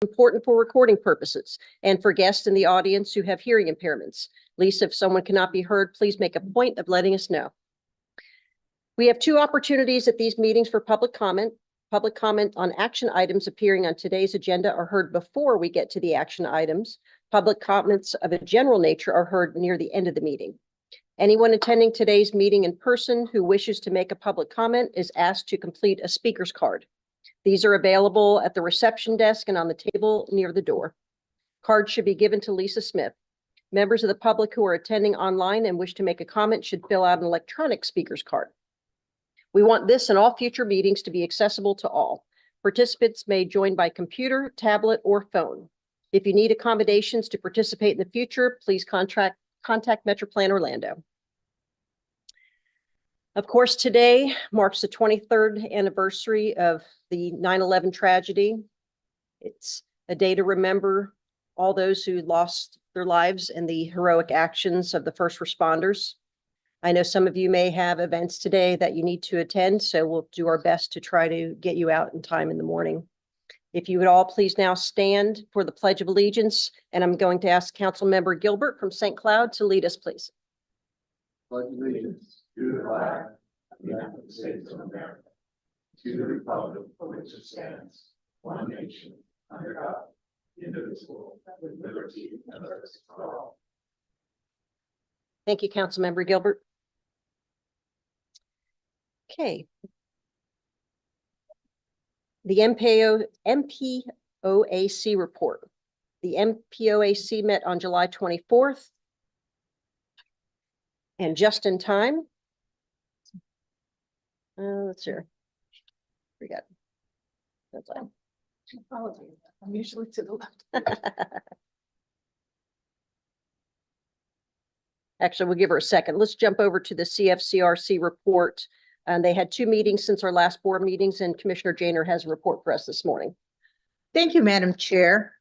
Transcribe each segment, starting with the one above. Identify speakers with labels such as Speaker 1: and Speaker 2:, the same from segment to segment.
Speaker 1: important for recording purposes and for guests in the audience who have hearing impairments. Lisa, if someone cannot be heard, please make a point of letting us know. We have two opportunities at these meetings for public comment. Public comment on action items appearing on today's agenda are heard before we get to the action items. Public comments of a general nature are heard near the end of the meeting. Anyone attending today's meeting in person who wishes to make a public comment is asked to complete a speaker's card. These are available at the reception desk and on the table near the door. Cards should be given to Lisa Smith. Members of the public who are attending online and wish to make a comment should fill out an electronic speaker's card. We want this and all future meetings to be accessible to all. Participants may join by computer, tablet, or phone. If you need accommodations to participate in the future, please contact MetroPlan Orlando. Of course, today marks the 23rd anniversary of the 9/11 tragedy. It's a day to remember all those who lost their lives in the heroic actions of the first responders. I know some of you may have events today that you need to attend, so we'll do our best to try to get you out in time in the morning. If you would all please now stand for the Pledge of Allegiance, and I'm going to ask Councilmember Gilbert from St. Cloud to lead us, please.
Speaker 2: Pledge allegiance to the flag of the United States of America, to the republic for which it stands, one nation, under God, indivisible, with liberty and justice for all.
Speaker 1: Thank you, Councilmember Gilbert. Okay. The MPOAC report. The MPOAC met on July 24th. And just in time. Let's see. We got. That's fine.
Speaker 3: I'm usually to the left.
Speaker 1: Actually, we'll give her a second. Let's jump over to the CFCRC report. And they had two meetings since our last board meetings, and Commissioner Janer has a report for us this morning.
Speaker 3: Thank you, Madam Chair.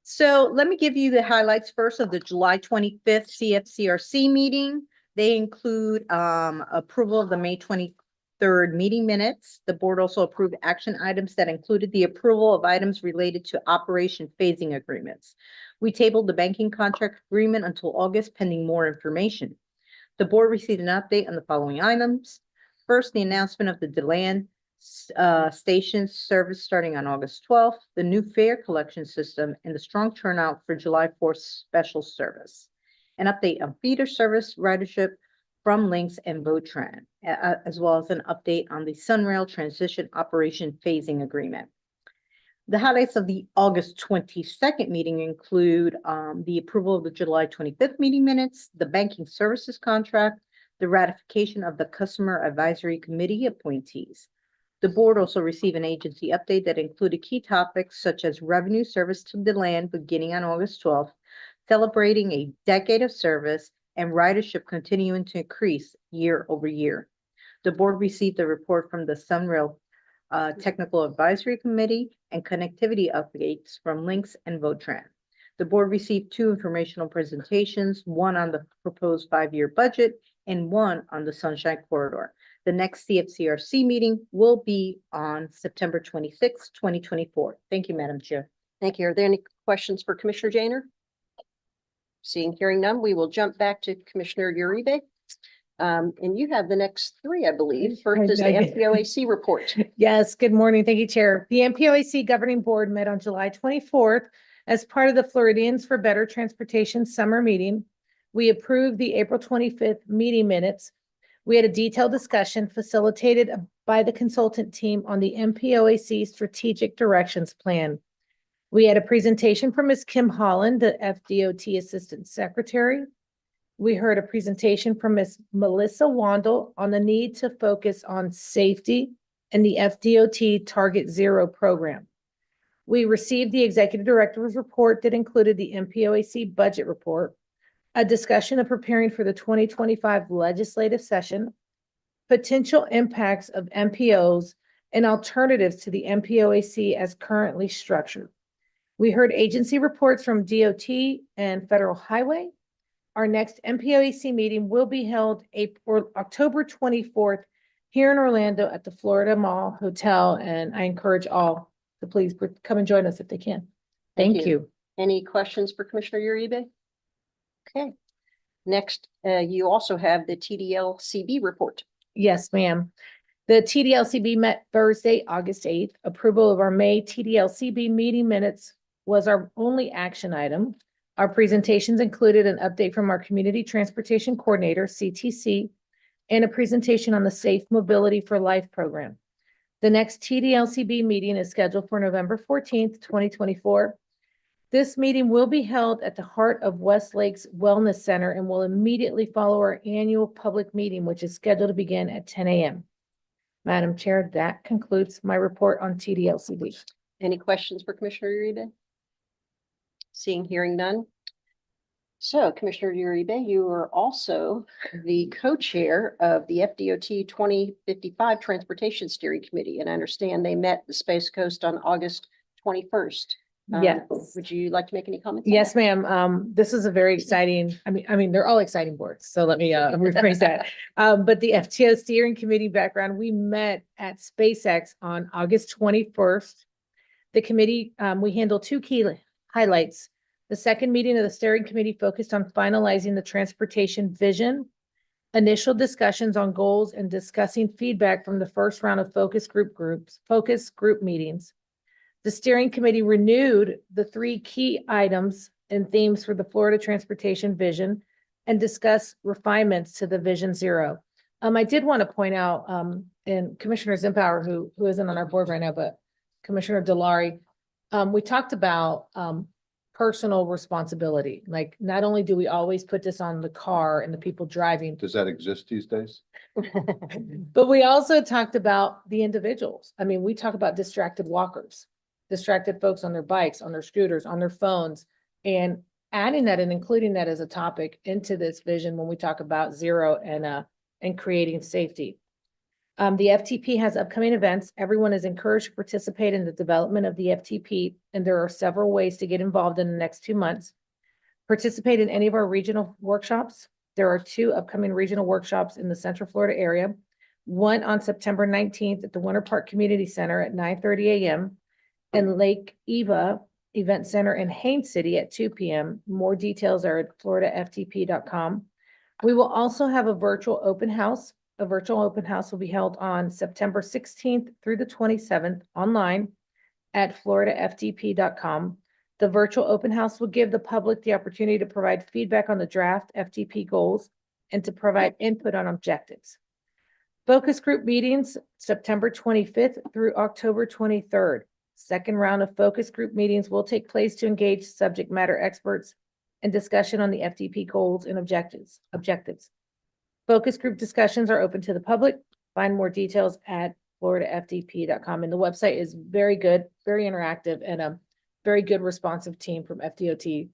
Speaker 3: So let me give you the highlights first of the July 25th CFCRC meeting. They include approval of the May 23rd meeting minutes. The board also approved action items that included the approval of items related to operation phasing agreements. We tabled the banking contract agreement until August pending more information. The board received an update on the following items. First, the announcement of the DeLand station service starting on August 12th, the new fare collection system, and the strong turnout for July 4th special service. An update on feeder service ridership from Lynx and VoTran, as well as an update on the Sunrail transition operation phasing agreement. The highlights of the August 22nd meeting include the approval of the July 25th meeting minutes, the banking services contract, the ratification of the Customer Advisory Committee appointees. The board also received an agency update that included key topics such as revenue service to DeLand beginning on August 12th, celebrating a decade of service, and ridership continuing to increase year over year. The board received a report from the Sunrail Technical Advisory Committee and connectivity updates from Lynx and VoTran. The board received two informational presentations, one on the proposed 5-year budget and one on the Sunshine Corridor. The next CFCRC meeting will be on September 26, 2024. Thank you, Madam Chair.
Speaker 1: Thank you. Are there any questions for Commissioner Janer? Seeing, hearing none, we will jump back to Commissioner Uribe. And you have the next three, I believe. First is the MPOAC report.
Speaker 4: Yes, good morning. Thank you, Chair. The MPOAC Governing Board met on July 24th as part of the Floridians for Better Transportation Summer Meeting. We approved the April 25th meeting minutes. We had a detailed discussion facilitated by the consultant team on the MPOAC Strategic Directions Plan. We had a presentation from Ms. Kim Holland, the FDOT Assistant Secretary. We heard a presentation from Ms. Melissa Wandel on the need to focus on safety and the FDOT Target Zero program. We received the Executive Director's report that included the MPOAC budget report, a discussion of preparing for the 2025 legislative session, potential impacts of MPOs, and alternatives to the MPOAC as currently structured. We heard agency reports from DOT and Federal Highway. Our next MPOAC meeting will be held October 24th here in Orlando at the Florida Mall Hotel, and I encourage all to please come and join us if they can. Thank you.
Speaker 1: Any questions for Commissioner Uribe? Okay. Next, you also have the TDLCB report.
Speaker 4: Yes, ma'am. The TDLCB met Thursday, August 8th. Approval of our May TDLCB meeting minutes was our only action item. Our presentations included an update from our Community Transportation Coordinator, CTC, and a presentation on the Safe Mobility for Life program. The next TDLCB meeting is scheduled for November 14th, 2024. This meeting will be held at the Heart of Westlake's Wellness Center and will immediately follow our annual public meeting, which is scheduled to begin at 10 a.m. Madam Chair, that concludes my report on TDLCB.
Speaker 1: Any questions for Commissioner Uribe? Seeing, hearing none. So Commissioner Uribe, you are also the co-chair of the FDOT 2055 Transportation Steering Committee, and I understand they met the Space Coast on August 21st.
Speaker 4: Yes.
Speaker 1: Would you like to make any comments? on
Speaker 4: Yes,
Speaker 1: that?
Speaker 4: ma'am. This is a very exciting, I mean, they're all exciting boards. So let me rephrase that. But the FTO steering committee background, we met at SpaceX on August 21st. The committee, we handled two key highlights. The second meeting of the steering committee focused on finalizing the transportation vision, initial discussions on goals, and discussing feedback from the first round of focus group meetings. The steering committee renewed the three key items and themes for the Florida Transportation Vision and discussed refinements to the Vision Zero. I did want to point out, and Commissioner Zimpower, who isn't on our board right now, but Commissioner Delari, we talked about personal responsibility. Like, not only do we always put this on the car and the people driving,
Speaker 2: Does that exist these days?
Speaker 4: but we also talked about the individuals. I mean, we talk about distracted walkers, distracted folks on their bikes, on their scooters, on their phones, and adding that and including that as a topic into this vision when we talk about zero and creating safety. The FTP has upcoming events. Everyone is encouraged to participate in the development of the FTP, and there are several ways to get involved in the next 2 months. Participate in any of our regional workshops. There are 2 upcoming regional workshops in the Central Florida area. One on September 19th at the Winter Park Community Center at 9:30 a.m. and Lake Eva Event Center in Haines City at 2 p.m. More details are at floridaftp.com. We will also have a virtual open house. A virtual open house will be held on September 16th through the 27th online at floridaftp.com. The virtual open house will give the public the opportunity to provide feedback on the draft FTP goals and to provide input on objectives. Focus group meetings, September 25th through October 23rd. Second round of focus group meetings will take place to engage subject matter experts and discussion on the FTP goals and objectives. Focus group discussions are open to the public. Find more details at floridaftp.com. And the website is very good, very interactive, and a very good responsive team from FDOT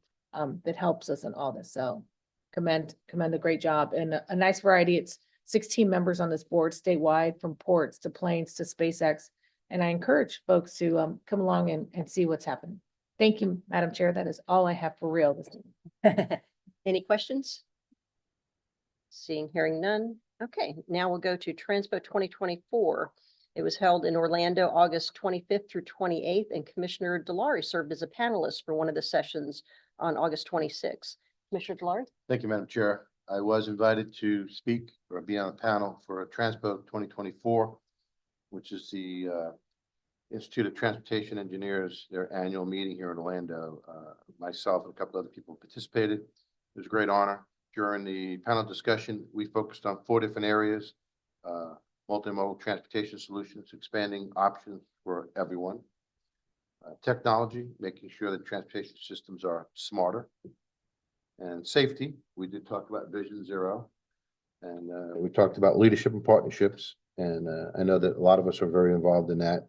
Speaker 4: that helps us in all this. So commend a great job and a nice variety. It's 16 members on this board statewide, from ports to planes to SpaceX. And I encourage folks to come along and see what's happening. Thank you, Madam Chair. That is all I have for real this evening.
Speaker 1: Any questions? Seeing, hearing none. Okay, now we'll go to Transpo 2024. It was held in Orlando, August 25th through 28th, and Commissioner Delari served as a panelist for one of the sessions on August 26th. Commissioner Delari?
Speaker 2: Thank you, Madam Chair. I was invited to speak or be on a panel for Transpo 2024, which is the Institute of Transportation Engineers, their annual meeting here in Orlando. Myself and a couple other people participated. It was a great honor. During the panel discussion, we focused on 4 different areas: multimodal transportation solutions, expanding options for everyone; technology, making sure that transportation systems are smarter; and safety. We did talk about Vision Zero, and we talked about leadership and partnerships. And I know that a lot of us are very involved in that.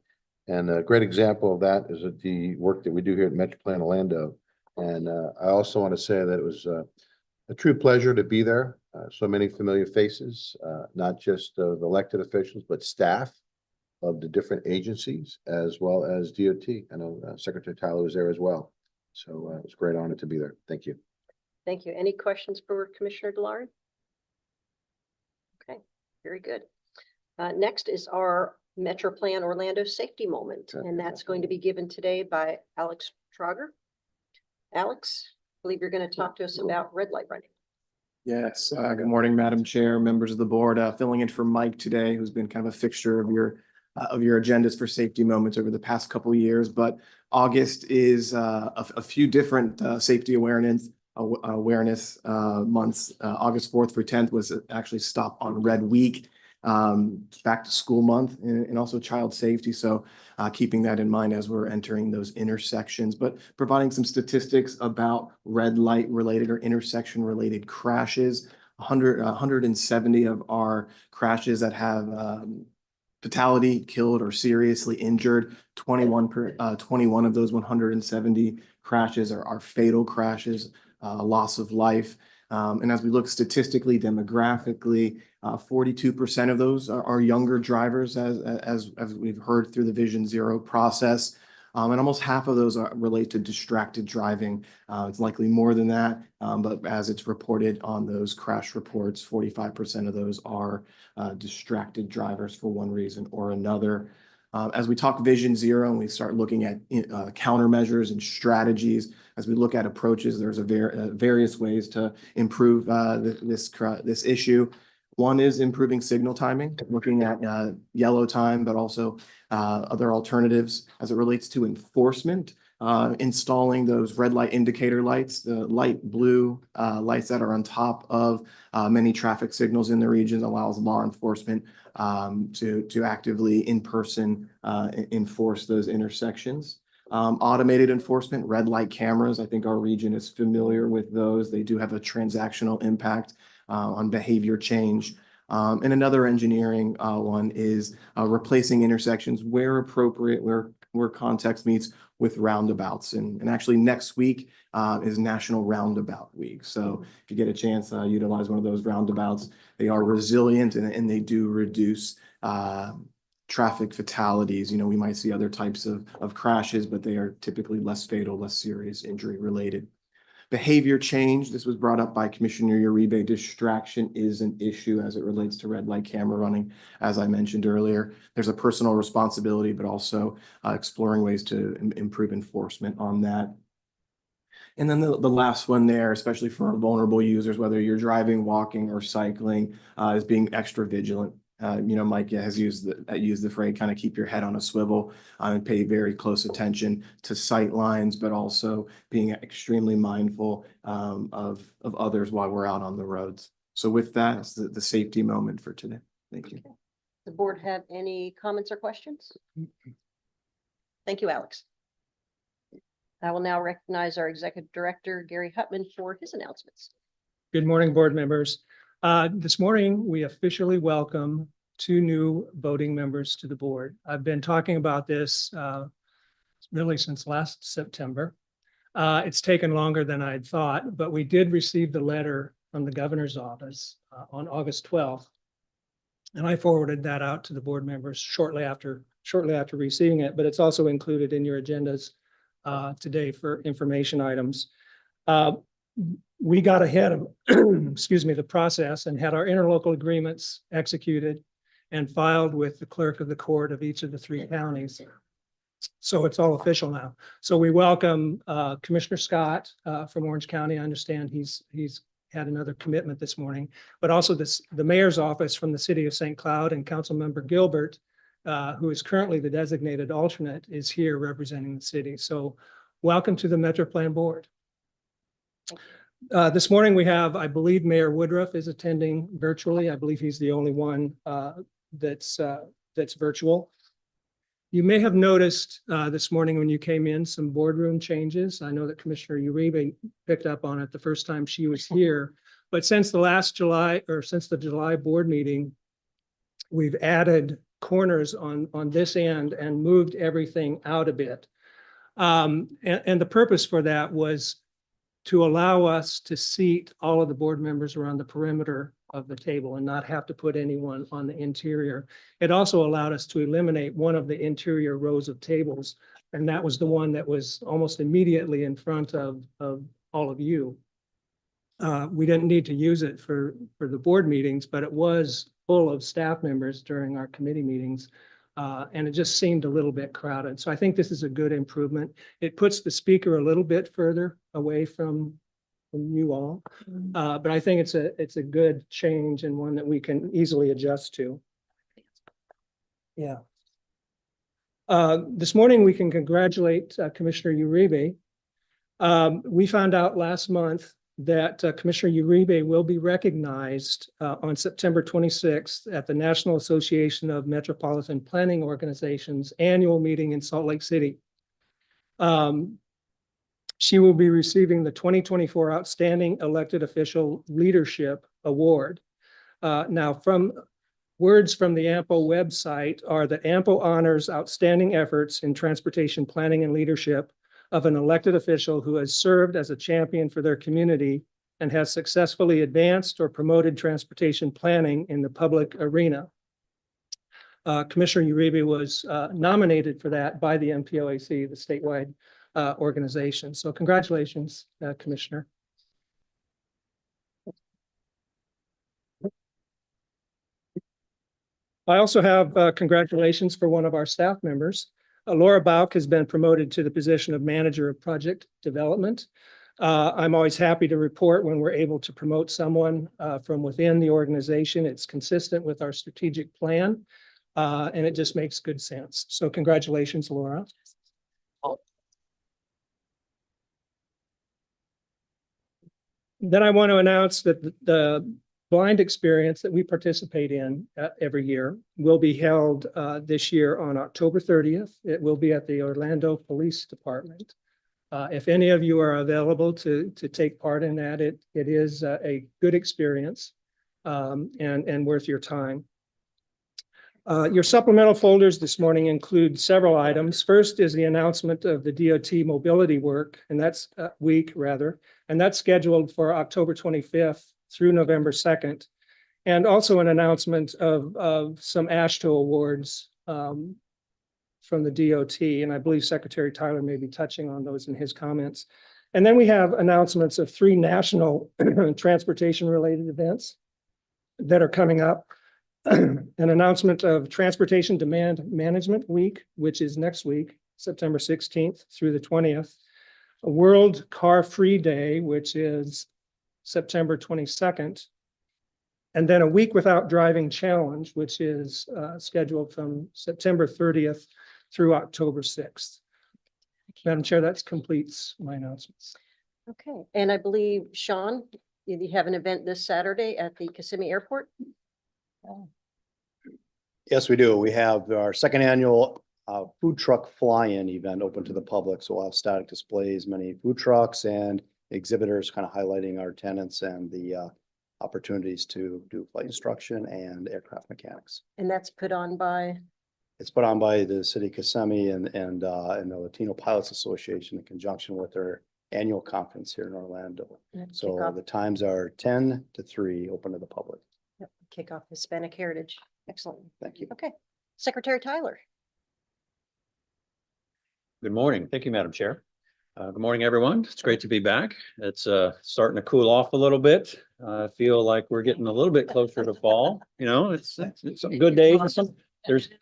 Speaker 2: And a great example of that is the work that we do here at MetroPlan Orlando. And I also want to say that it was a true pleasure to be there. So many familiar faces, not just the elected officials, but staff of the different agencies, as well as DOT. I know Secretary Tyler was there as well. So it's a great honor to be there. Thank you.
Speaker 1: Thank you. Any questions for Commissioner Delari? Okay, very good. Next is our MetroPlan Orlando Safety Moment, and that's going to be given today by Alex Trotter. Alex, I believe you're going to talk to us about red light running.
Speaker 5: Yes, good morning, Madam Chair, members of the board, filling in for Mike today, who's been kind of a fixture of your agendas for safety moments over the past couple of years. But August is a few different safety awareness months. August 4th through 10th was actually Stop on Red Week, back to school month, and also child safety. So keeping that in mind as we're entering those intersections, but providing some statistics about red light related or intersection related crashes. 170 of our crashes that have fatality, killed, or seriously injured. 21 of those 170 crashes are fatal crashes, loss of life. And as we look statistically, demographically, 42% of those are younger drivers, as we've heard through the Vision Zero process. And almost half of those relate to distracted driving. It's likely more than that, but as it's reported on those crash reports, 45% of those are distracted drivers for one reason or another. As we talk Vision Zero and we start looking at countermeasures and strategies, as we look at approaches, there's various ways to improve this issue. One is improving signal timing, looking at yellow time, but also other alternatives as it relates to enforcement, installing those red light indicator lights, the light blue lights that are on top of many traffic signals in the region, allows law enforcement to actively in person enforce those intersections. Automated enforcement, red light cameras. I think our region is familiar with those. They do have a transactional impact on behavior change. And another engineering one is replacing intersections where appropriate, where context meets, with roundabouts. And actually next week is National Roundabout Week. So if you get a chance, utilize one of those roundabouts. They are resilient and they do reduce traffic fatalities. You know, we might see other types of crashes, but they are typically less fatal, less serious injury related. Behavior change, this was brought up by Commissioner Uribe. Distraction is an issue as it relates to red light camera running. As I mentioned earlier, there's a personal responsibility, but also exploring ways to improve enforcement on that. And then the last one there, especially for vulnerable users, whether you're driving, walking, or cycling, is being extra vigilant. You know, Mike has used the phrase, kind of keep your head on a swivel and pay very close attention to sight lines, but also being extremely mindful of others while we're out on the roads. So with that, it's the safety moment for today. Thank you.
Speaker 1: The board have any comments or questions? Thank you, Alex. I will now recognize our Executive Director, Gary Hutman, for his announcements.
Speaker 6: Good morning, board members. This morning, we officially welcome 2 new voting members to the board. I've been talking about this really since last September. It's taken longer than I had thought, but we did receive the letter from the governor's office on August 12th. And I forwarded that out to the board members shortly after receiving it, but it's also included in your agendas today for information items. We got ahead of, excuse me, the process and had our interlocal agreements executed and filed with the clerk of the court of each of the 3 counties. So it's all official now. So we welcome Commissioner Scott from Orange County. I understand he's had another commitment this morning, but also the mayor's office from the city of St. Cloud, and Councilmember Gilbert, who is currently the designated alternate, is here representing the city. So welcome to the MetroPlan board. This morning we have, I believe, Mayor Woodruff is attending virtually. I believe he's the only one that's virtual. You may have noticed this morning when you came in some boardroom changes. I know that Commissioner Uribe picked up on it the first time she was here, but since the July board meeting, we've added corners on this end and moved everything out a bit. And the purpose for that was to allow us to seat all of the board members around the perimeter of the table and not have to put anyone on the interior. It also allowed us to eliminate one of the interior rows of tables, and that was the one that was almost immediately in front of all of you. We didn't need to use it for the board meetings, but it was full of staff members during our committee meetings. and it just seemed a little bit crowded. So I think this is a good improvement. It puts the speaker a little bit further away from you all. But I think it's a good change and one that we can easily adjust to. Yeah. This morning, we can congratulate Commissioner Uribe. We found out last month that Commissioner Uribe will be recognized on September 26th at the National Association of Metropolitan Planning Organizations annual meeting in Salt Lake City. She will be receiving the 2024 Outstanding Elected Official Leadership Award. Now, from words from the AMPO website are that AMPO honors outstanding efforts in transportation planning and leadership of an elected official who has served as a champion for their community and has successfully advanced or promoted transportation planning in the public arena. Commissioner Uribe was nominated for that by the MPOAC, the statewide organization. So congratulations, Commissioner. I also have congratulations for one of our staff members. Laura Bauk has been promoted to the position of Manager of Project Development. I'm always happy to report when we're able to promote someone from within the organization. It's consistent with our strategic plan, and it just makes good sense. So congratulations, Laura. Then I want to announce that the blind experience that we participate in every year will be held this year on October 30th. It will be at the Orlando Police Department. If any of you are available to take part in that, it is a good experience and worth your time. Your supplemental folders this morning include several items. First is the announcement of the DOT mobility work, and that's and that's scheduled for October 25th through November 2nd. And also an announcement of some AASHTO awards from the DOT. And I believe Secretary Tyler may be touching on those in his comments. And then we have announcements of 3 national transportation related events that are coming up. An announcement of Transportation Demand Management Week, which is next week, September 16th through the 20th. A World Car Free Day, which is September 22nd. And then a Week Without Driving Challenge, which is scheduled from September 30th through October 6th. Madam Chair, that completes my announcements.
Speaker 1: Okay, and I believe, Sean, you have an event this Saturday at the Kissimmee Airport?
Speaker 7: Yes, we do. We have our second annual food truck fly-in event open to the public. So we'll have static displays, many food trucks and exhibitors kind of highlighting our tenants and the opportunities to do flight instruction and aircraft mechanics.
Speaker 1: And that's put on by?
Speaker 7: It's put on by the city of Kissimmee and the Latino Pilots Association in conjunction with their annual conference here in Orlando. So the times are 10 to 3, open to the public.
Speaker 1: Yep, kick off Hispanic Heritage. Excellent.
Speaker 7: Thank you.
Speaker 1: Okay, Secretary Tyler.
Speaker 8: Good morning. Thank you, Madam Chair. Good morning, everyone. It's great to be back. It's starting to cool off a little bit. I feel like we're getting a little bit closer to fall. You know, it's some good days. And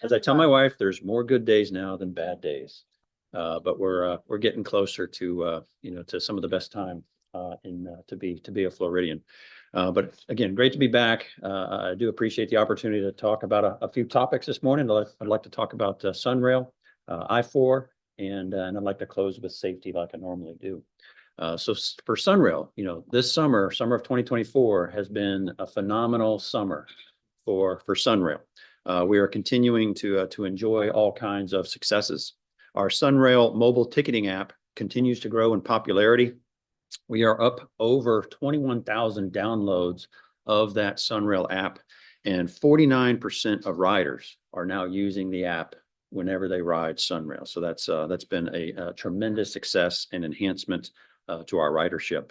Speaker 8: as I tell my wife, there's more good days now than bad days. But we're getting closer to to some of the best time to be a Floridian. But again, great to be back. I do appreciate the opportunity to talk about a few topics this morning. I'd like to talk about Sunrail, I-4, and I'd like to close with safety like I normally do. So for Sunrail, this summer of 2024 has been a phenomenal summer for Sunrail. We are continuing to enjoy all kinds of successes. Our Sunrail mobile ticketing app continues to grow in popularity. We are up over 21,000 downloads of that Sunrail app, and 49% of riders are now using the app whenever they ride Sunrail. So that's been a tremendous success and enhancement to our ridership.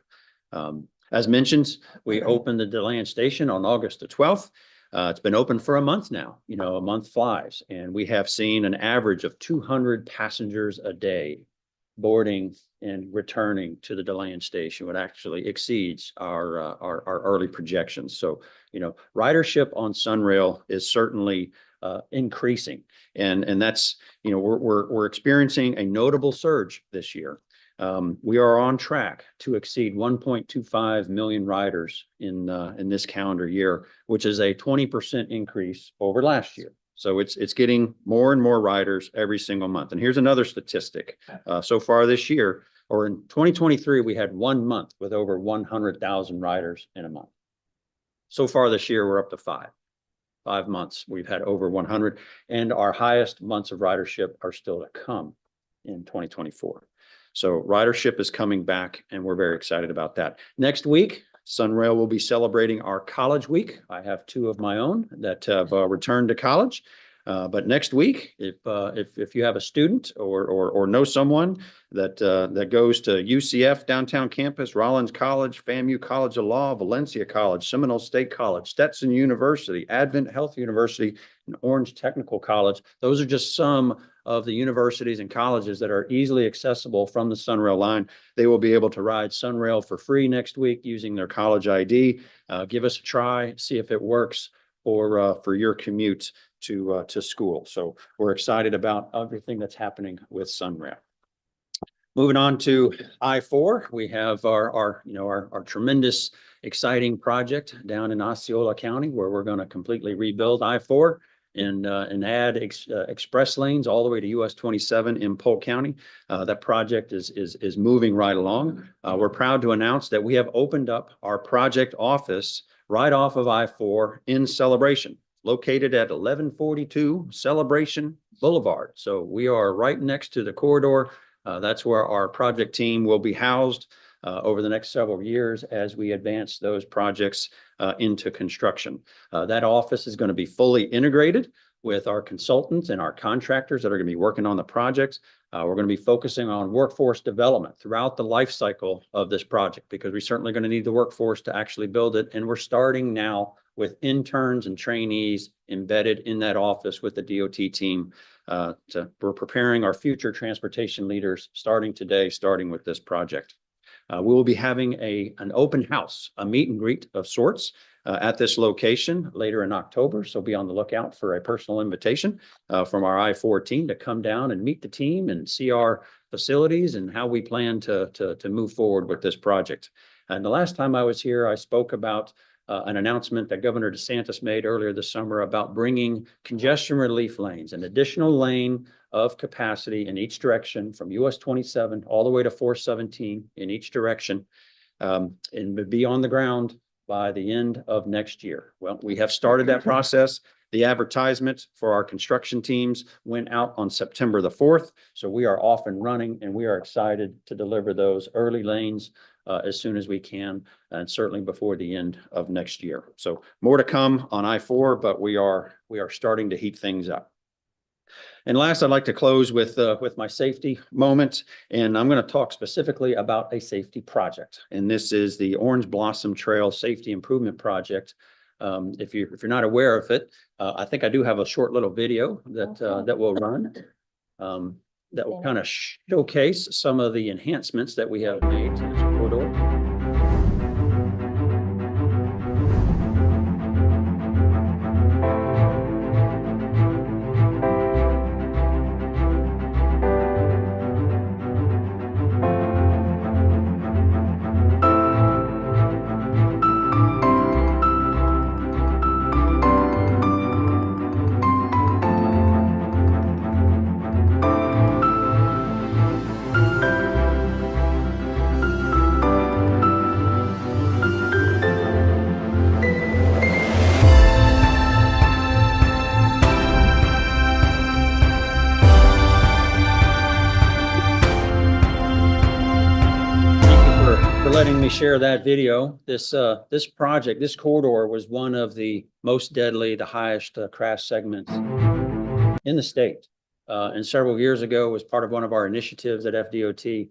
Speaker 8: As mentioned, we opened the DeLand station on August the 12th. It's been open for a month now. A month flies, and we have seen an average of 200 passengers a day boarding and returning to the DeLand station, which actually exceeds our early projections. So, ridership on Sunrail is certainly increasing. And that's, you know, we're experiencing a notable surge this year. We are on track to exceed 1.25 million riders in this calendar year, which is a 20% increase over last year. So it's getting more and more riders every single month. And here's another statistic. So far this year, or in 2023, we had 1 month with over 100,000 riders in a month. So far this year, we're up to 5 months. We've had over 100, and our highest months of ridership are still to come in 2024. So ridership is coming back, and we're very excited about that. Next week, Sunrail will be celebrating our college week. I have 2 of my own that have returned to college. But next week, if you have a student or know someone that goes to UCF downtown campus, Rollins College, FAMU College of Law, Valencia College, Seminole State College, Stetson University, Advent Health University, and Orange Technical College, those are just some of the universities and colleges that are easily accessible from the Sunrail line. They will be able to ride Sunrail for free next week using their college ID. Give us a try, see if it works for your commute to school. So we're excited about everything that's happening with Sunrail. Moving on to I-4, we have our tremendous, exciting project down in Osceola County, where we're going to completely rebuild I-4 and add express lanes all the way to US 27 in Polk County. That project is moving right along. We're proud to announce that we have opened up our project office right off of I-4 in Celebration, located at 1142 Celebration Boulevard. So we are right next to the corridor. That's where our project team will be housed over the next several years as we advance those projects into construction. That office is going to be fully integrated with our consultants and our contractors that are going to be working on the projects. We're going to be focusing on workforce development throughout the life cycle of this project, because we're certainly going to need the workforce to actually build it. And we're starting now with interns and trainees embedded in that office with the DOT team. We're preparing our future transportation leaders starting today, starting with this project. We will be having an open house, a meet and greet of sorts at this location later in October. So be on the lookout for a personal invitation from our I-4 team to come down and meet the team and see our facilities and how we plan to move forward with this project. And the last time I was here, I spoke about an announcement that Governor DeSantis made earlier this summer about bringing congestion relief lanes, an additional lane of capacity in each direction from US 27 all the way to 417 in each direction, and be on the ground by the end of next year. Well, we have started that process. The advertisement for our construction teams went out on September the 4th. So we are off and running, and we are excited to deliver those early lanes as soon as we can, and certainly before the end of next year. So more to come on I-4, but we are starting to heat things up. And last, I'd like to close with my safety moment, and I'm going to talk specifically about a safety project. And this is the Orange Blossom Trail Safety Improvement Project. If you're not aware of it, I think I do have a short little video that will run that will kind of showcase some of the enhancements that we have made to this corridor. Letting me share that video. This project, this corridor was one of the most deadly, the highest crash segments in the state. And several years ago, as part of one of our initiatives at FDOT,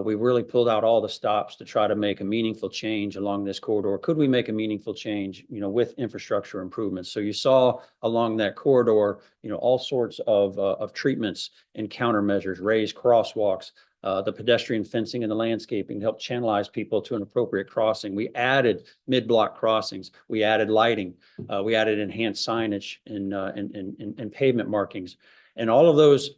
Speaker 8: we really pulled out all the stops to try to make a meaningful change along this corridor. Could we make a meaningful change, with infrastructure improvements? So you saw along that corridor, all sorts of treatments and countermeasures, raised crosswalks, the pedestrian fencing and the landscaping to help channelize people to an appropriate crossing. We added mid-block crossings. We added lighting. We added enhanced signage and pavement markings. And all of those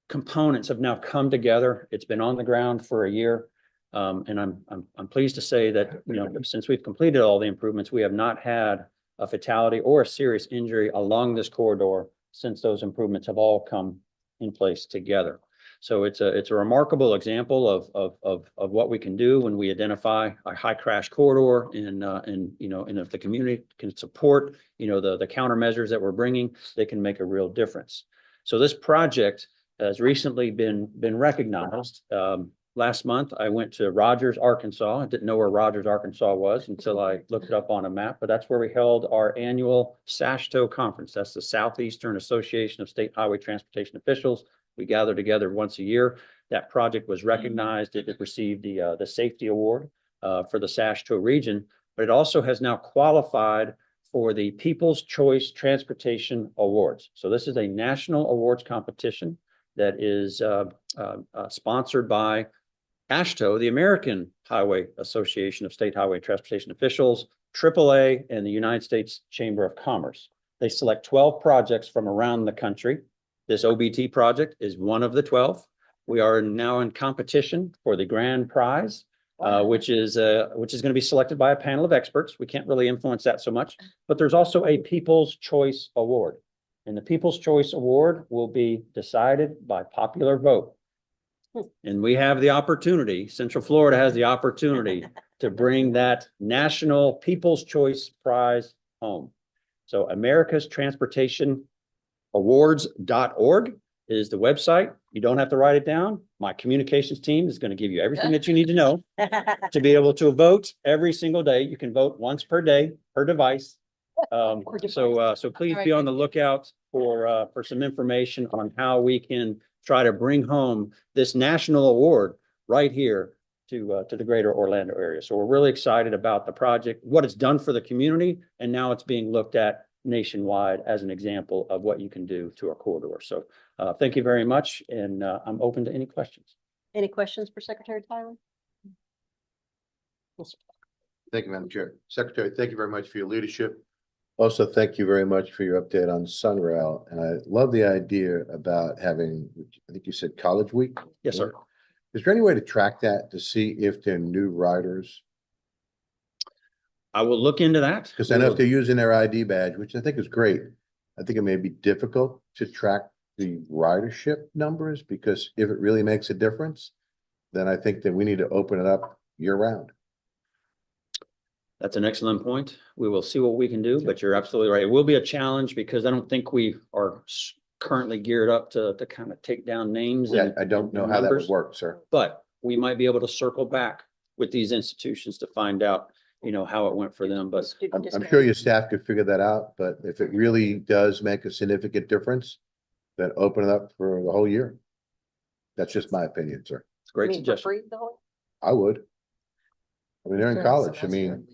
Speaker 8: components have now come together. It's been on the ground for a year. And I'm pleased to say that, you know, since we've completed all the improvements, we have not had a fatality or a serious injury along this corridor since those improvements have all come in place together. So it's a remarkable example of what we can do when we identify a high crash corridor and you know, and if the community can support, you know, the countermeasures that we're bringing, they can make a real difference. So this project has recently been recognized. Last month, I went to Rogers, Arkansas. I didn't know where Rogers, Arkansas was until I looked it up on a map, but that's where we held our annual SASHTO conference. That's the Southeastern Association of State Highway Transportation Officials. We gather together once a year. That project was recognized. It received the safety award for the SASHTO region, but it also has now qualified for the People's Choice Transportation Awards. So this is a national awards competition that is sponsored by AASHTO, the American Highway Association of State Highway Transportation Officials, AAA, and the United States Chamber of Commerce. They select 12 projects from around the country. This OBT project is one of the 12. We are now in competition for the grand prize, which is going to be selected by a panel of experts. We can't really influence that so much, but there's also a People's Choice Award. And the People's Choice Award will be decided by popular vote. And we have the opportunity, Central Florida has the opportunity to bring that National People's Choice Prize home. So America's Transportation Awards.org is the website. You don't have to write it down. My communications team is going to give you everything that you need to know to be able to vote every single day. You can vote once per day per device. So please be on the lookout for some information on how we can try to bring home this national award right here to the greater Orlando area. So we're really excited about the project, what it's done for the community, and now it's being looked at nationwide as an example of what you can do to our corridor. So thank you very much, and I'm open to any questions.
Speaker 1: Any questions for Secretary Tyler? Yes, sir.
Speaker 2: Thank you, Madam Chair. Secretary, thank you very much for your leadership. Also, thank you very much for your update on Sunrail. And I love the idea about having, I think you said College Week?
Speaker 8: Yes, sir.
Speaker 2: Is there any way to track that to see if they're new riders?
Speaker 8: I will look into that.
Speaker 2: Because I know if they're using their ID badge, which I think is great, I think it may be difficult to track the ridership numbers, because if it really makes a difference, then I think that we need to open it up year round.
Speaker 8: That's an excellent point. We will see what we can do, but you're absolutely right. It will be a challenge because I don't think we are currently geared up to kind of take down names.
Speaker 2: Yeah, I don't know how that would work, sir.
Speaker 8: But we might be able to circle back with these institutions to find out, you know, how it went for them. But
Speaker 2: I'm sure your staff could figure that out, but if it really does make a significant difference, then open it up for the whole year. That's just my opinion, sir.
Speaker 8: great
Speaker 1: I mean, for
Speaker 8: suggestion.
Speaker 1: free, the whole-
Speaker 2: I would. I mean, they're in college. I mean,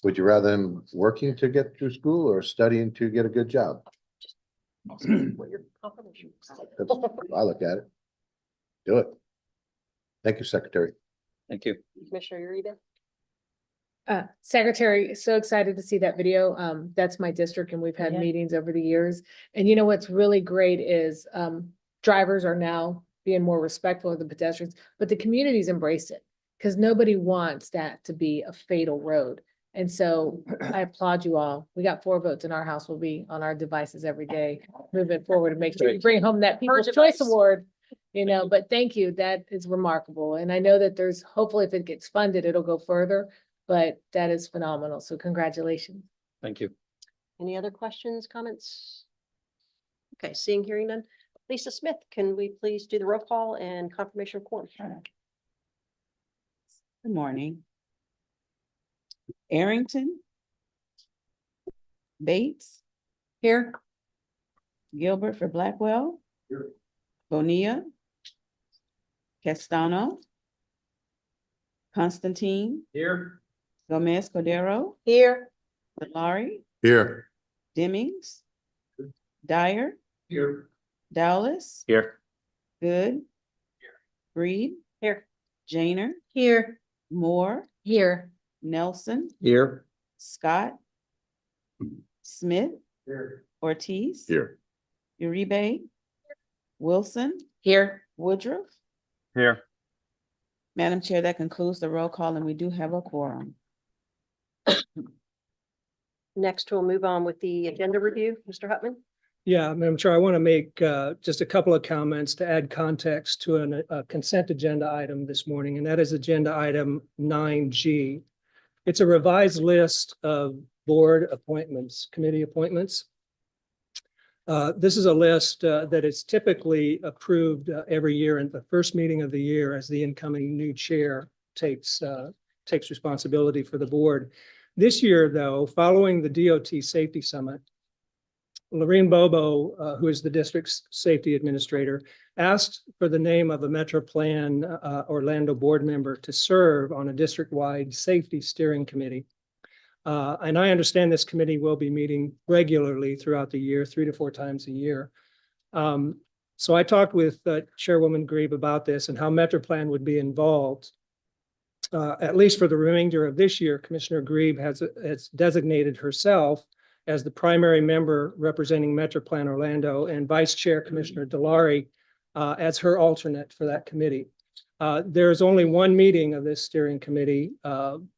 Speaker 2: would you rather them working to get through school or studying to get a good job?
Speaker 1: What your confirmation.
Speaker 2: That's how I look at it. Do it. Thank you, Secretary.
Speaker 8: Thank you.
Speaker 1: Commissioner Uribe?
Speaker 4: Secretary, so excited to see that video. That's my district and we've had
Speaker 1: Yeah.
Speaker 4: meetings over the years. And you know, what's really great is, drivers are now being more respectful of the pedestrians, but the community's embraced it. Cause nobody wants that to be a fatal road. And so I applaud you all. We got 4 votes in our house. We'll be on our devices every day, moving forward to make sure you bring home that People's Choice
Speaker 1: device.
Speaker 4: Award. You know, but thank you. That is remarkable. And I know that there's, hopefully if it gets funded, it'll go further, but that is phenomenal. So congratulations.
Speaker 8: Thank you.
Speaker 1: Any other questions, comments? Okay, seeing, hearing none. Lisa Smith, can we please do the roll call and confirmation of quorum?
Speaker 9: Good morning. Arrington. Bates. Here. Gilbert for Blackwell.
Speaker 2: Here.
Speaker 9: Bonilla. Castano. Constantine.
Speaker 8: Here.
Speaker 9: Gomez Cordero.
Speaker 1: Here.
Speaker 9: Valari.
Speaker 2: Here.
Speaker 9: Demings. Dyer.
Speaker 8: Here.
Speaker 9: Dowless.
Speaker 8: Here.
Speaker 9: Good. Reed,
Speaker 1: Here.
Speaker 9: Janer,
Speaker 3: Here.
Speaker 9: Moore,
Speaker 3: Here.
Speaker 9: Nelson,
Speaker 8: Here.
Speaker 9: Scott, Smith,
Speaker 2: Here.
Speaker 9: Ortiz.
Speaker 8: Here.
Speaker 9: Uribe, Wilson,
Speaker 3: Here.
Speaker 9: Woodruff.
Speaker 8: Here.
Speaker 9: Madam Chair, that concludes the roll call, and we do have a quorum.
Speaker 1: Next, we'll move on with the agenda review. Mr. Hutman?
Speaker 6: Yeah, Madam Chair, I want to make just a couple of comments to add context to a consent agenda item this morning, and that is agenda item 9G. It's a revised list of board appointments, committee appointments. This is a list that is typically approved every year in the first meeting of the year as the incoming new chair takes responsibility for the board. This year, though, following the DOT Safety Summit, Lorene Bobo, who is the district's safety administrator, asked for the name of a MetroPlan Orlando board member to serve on a district-wide safety steering committee. And I understand this committee will be meeting regularly throughout the year, 3 to 4 times a year. So I talked with Chairwoman Grebe about this and how MetroPlan would be involved. At least for the remainder of this year, Commissioner Grebe has designated herself as the primary member representing MetroPlan Orlando, and Vice Chair Commissioner Delary as her alternate for that committee. There is only one meeting of this steering committee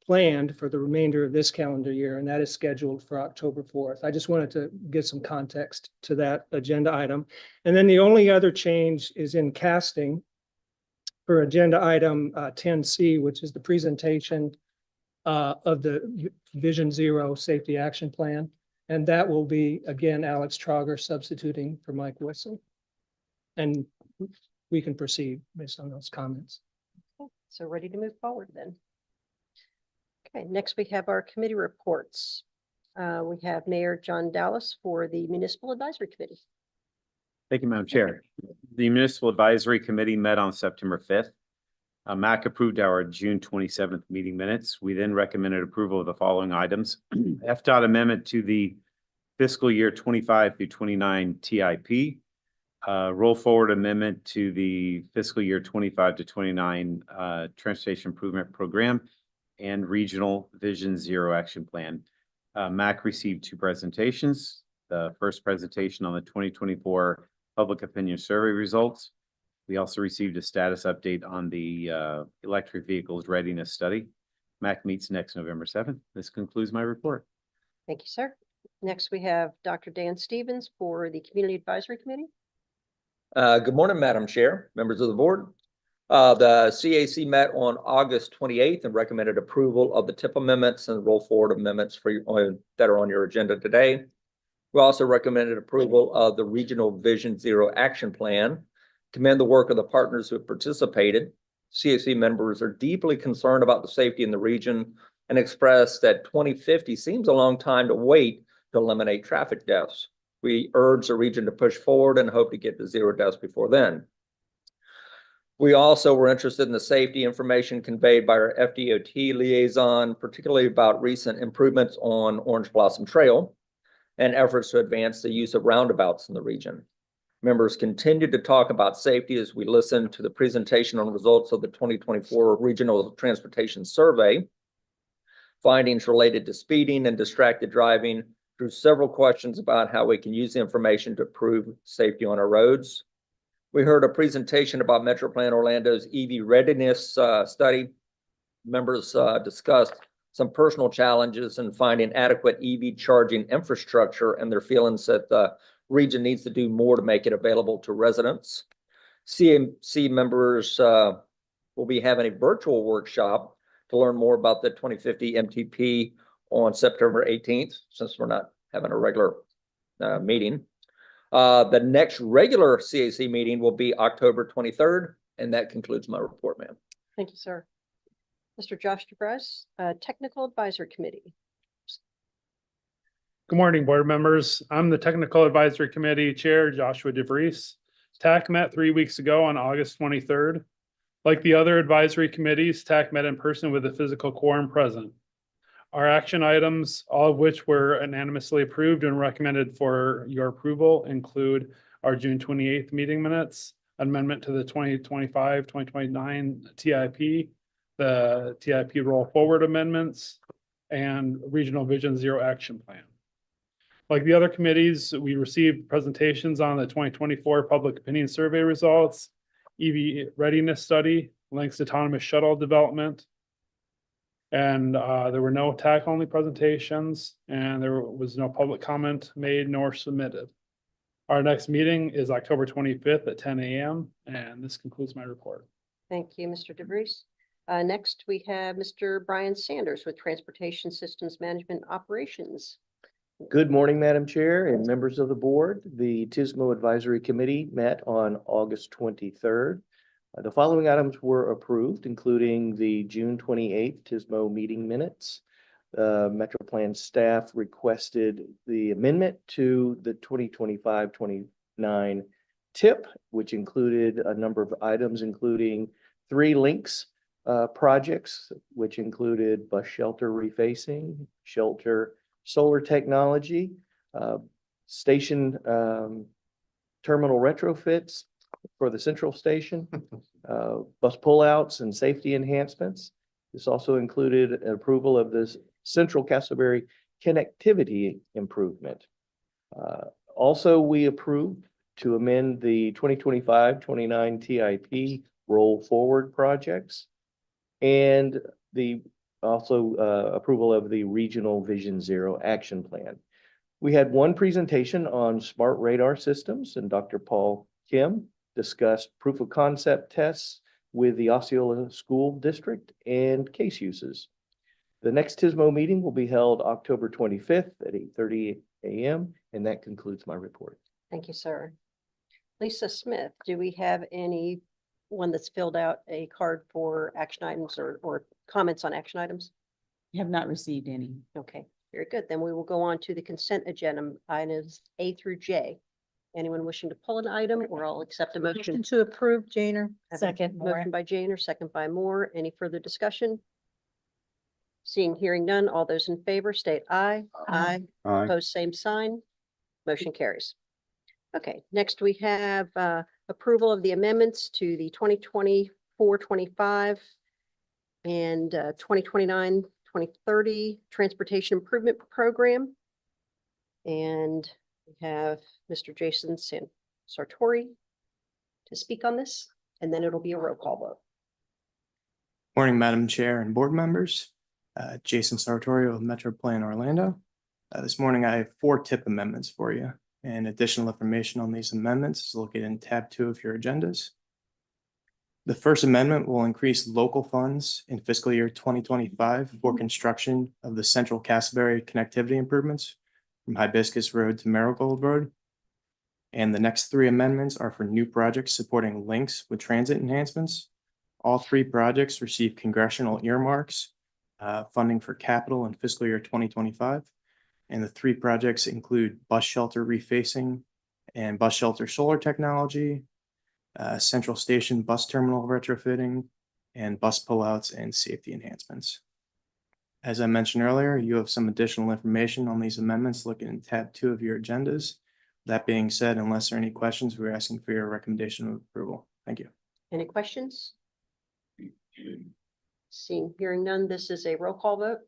Speaker 6: planned for the remainder of this calendar year, and that is scheduled for October 4th. I just wanted to give some context to that agenda item. And then the only other change is in casting for agenda item 10C, which is the presentation of the Vision Zero Safety Action Plan. And that will be, again, Alex Trauger substituting for Mike Wilson. And we can proceed based on those comments.
Speaker 1: Okay, so ready to move forward then. Okay, next we have our committee reports. We have Mayor John Dallas for the Municipal Advisory Committee.
Speaker 10: Thank you, Madam Chair. The Municipal Advisory Committee met on September 5th. MAC approved our June 27th meeting minutes. We then recommended approval of the following items. FDOT amendment to the fiscal year 25 through 29 TIP. Roll forward amendment to the fiscal year 25 to 29 Transportation Improvement Program and Regional Vision Zero Action Plan. MAC received 2 presentations. The first presentation on the 2024 Public Opinion Survey results. We also received a status update on the electric vehicles readiness study. MAC meets next November 7th. This concludes my report.
Speaker 1: Thank you, sir. Next, we have Dr. Dan Stevens for the Community Advisory Committee.
Speaker 11: Good morning, Madam Chair, members of the board. The CAC met on August 28th and recommended approval of the TIP amendments and roll forward amendments for that are on your agenda today. We also recommended approval of the Regional Vision Zero Action Plan. Commend the work of the partners who have participated. CAC members are deeply concerned about the safety in the region and express that 2050 seems a long time to wait to eliminate traffic deaths. We urge the region to push forward and hope to get to 0 deaths before then. We also were interested in the safety information conveyed by our FDOT liaison, particularly about recent improvements on Orange Blossom Trail and efforts to advance the use of roundabouts in the region. Members continued to talk about safety as we listened to the presentation on results of the 2024 Regional Transportation Survey. Findings related to speeding and distracted driving drew several questions about how we can use the information to improve safety on our roads. We heard a presentation about MetroPlan Orlando's EV readiness study. Members discussed some personal challenges in finding adequate EV charging infrastructure and their feelings that the region needs to do more to make it available to residents. CAC members will be having a virtual workshop to learn more about the 2050 MTP on September 18th, since we're not having a regular meeting. The next regular CAC meeting will be October 23rd, and that concludes my report, ma'am.
Speaker 1: Thank you, sir. Mr. Josh DeBrusk, Technical Advisory Committee.
Speaker 12: Good morning, board members. I'm the Technical Advisory Committee Chair, Joshua DeVries. TAC met 3 weeks ago on August 23rd. Like the other advisory committees, TAC met in person with a physical quorum present. Our action items, all of which were unanimously approved and recommended for your approval, include our June 28th meeting minutes, amendment to the 2025-2029 TIP, the TIP roll forward amendments, and Regional Vision Zero Action Plan. Like the other committees, we received presentations on the 2024 Public Opinion Survey results, EV readiness study, Links autonomous shuttle development. And there were no TAC-only presentations, and there was no public comment made nor submitted. Our next meeting is October 25th at 10 a.m. And this concludes my report.
Speaker 1: Thank you, Mr. DeVries. Next, we have Mr. Brian Sanders with Transportation Systems Management Operations.
Speaker 13: Good morning, Madam Chair and members of the board. The TISMO Advisory Committee met on August 23rd. The following items were approved, including the June 28th TISMO meeting minutes. MetroPlan staff requested the amendment to the 2025-29 TIP, which included a number of items, including 3 links projects, which included bus shelter refacing, shelter solar technology, station terminal retrofits for the central station, bus pullouts and safety enhancements. This also included approval of this Central Castleberry connectivity improvement. Also, we approved to amend the 2025-29 TIP roll forward projects and the approval of the Regional Vision Zero Action Plan. We had one presentation on smart radar systems, and Dr. Paul Kim discussed proof of concept tests with the Osceola School District and case uses. The next TISMO meeting will be held October 25th at 8:30 a.m. And that concludes my report.
Speaker 1: Thank you, sir. Lisa Smith, do we have anyone that's filled out a card for action items or comments on action items?
Speaker 9: Have not received any.
Speaker 1: Okay, very good. Then we will go on to the consent agenda, items A through J. Anyone wishing to pull an item, or I'll accept a
Speaker 3: Motion
Speaker 1: motion.
Speaker 3: to approve, Janer.
Speaker 1: Have a
Speaker 4: Second, Moore.
Speaker 1: Motion by Jane or second by Moore. Any further discussion? Seeing, hearing none, all those in favor state aye. Aye.
Speaker 7: Aye.
Speaker 1: Opposed, same sign. Motion carries. Okay, next we have approval of the amendments to the 2024-25 and 2029-2030 Transportation Improvement Program. And we have Mr. Jason Sartori to speak on this, and then it'll be a roll call vote.
Speaker 5: Morning, Madam Chair and board members. Jason Sartori of MetroPlan Orlando. This morning, I have 4 TIP amendments for you, and additional information on these amendments is located in tab 2 of your agendas. The first amendment will increase local funds in fiscal year 2025 for construction of the Central Castleberry connectivity improvements from Hibiscus Road to Marigold Road. And the next 3 amendments are for new projects supporting links with transit enhancements. All 3 projects receive congressional earmarks, funding for capital in fiscal year 2025. And the 3 projects include bus shelter refacing and bus shelter solar technology, central station bus terminal retrofitting, and bus pullouts and safety enhancements. As I mentioned earlier, you have some additional information on these amendments looking in tab 2 of your agendas. That being said, unless there are any questions, we're asking for your recommendation of approval. Thank you.
Speaker 1: Any questions? Seeing, hearing none, this is a roll call vote.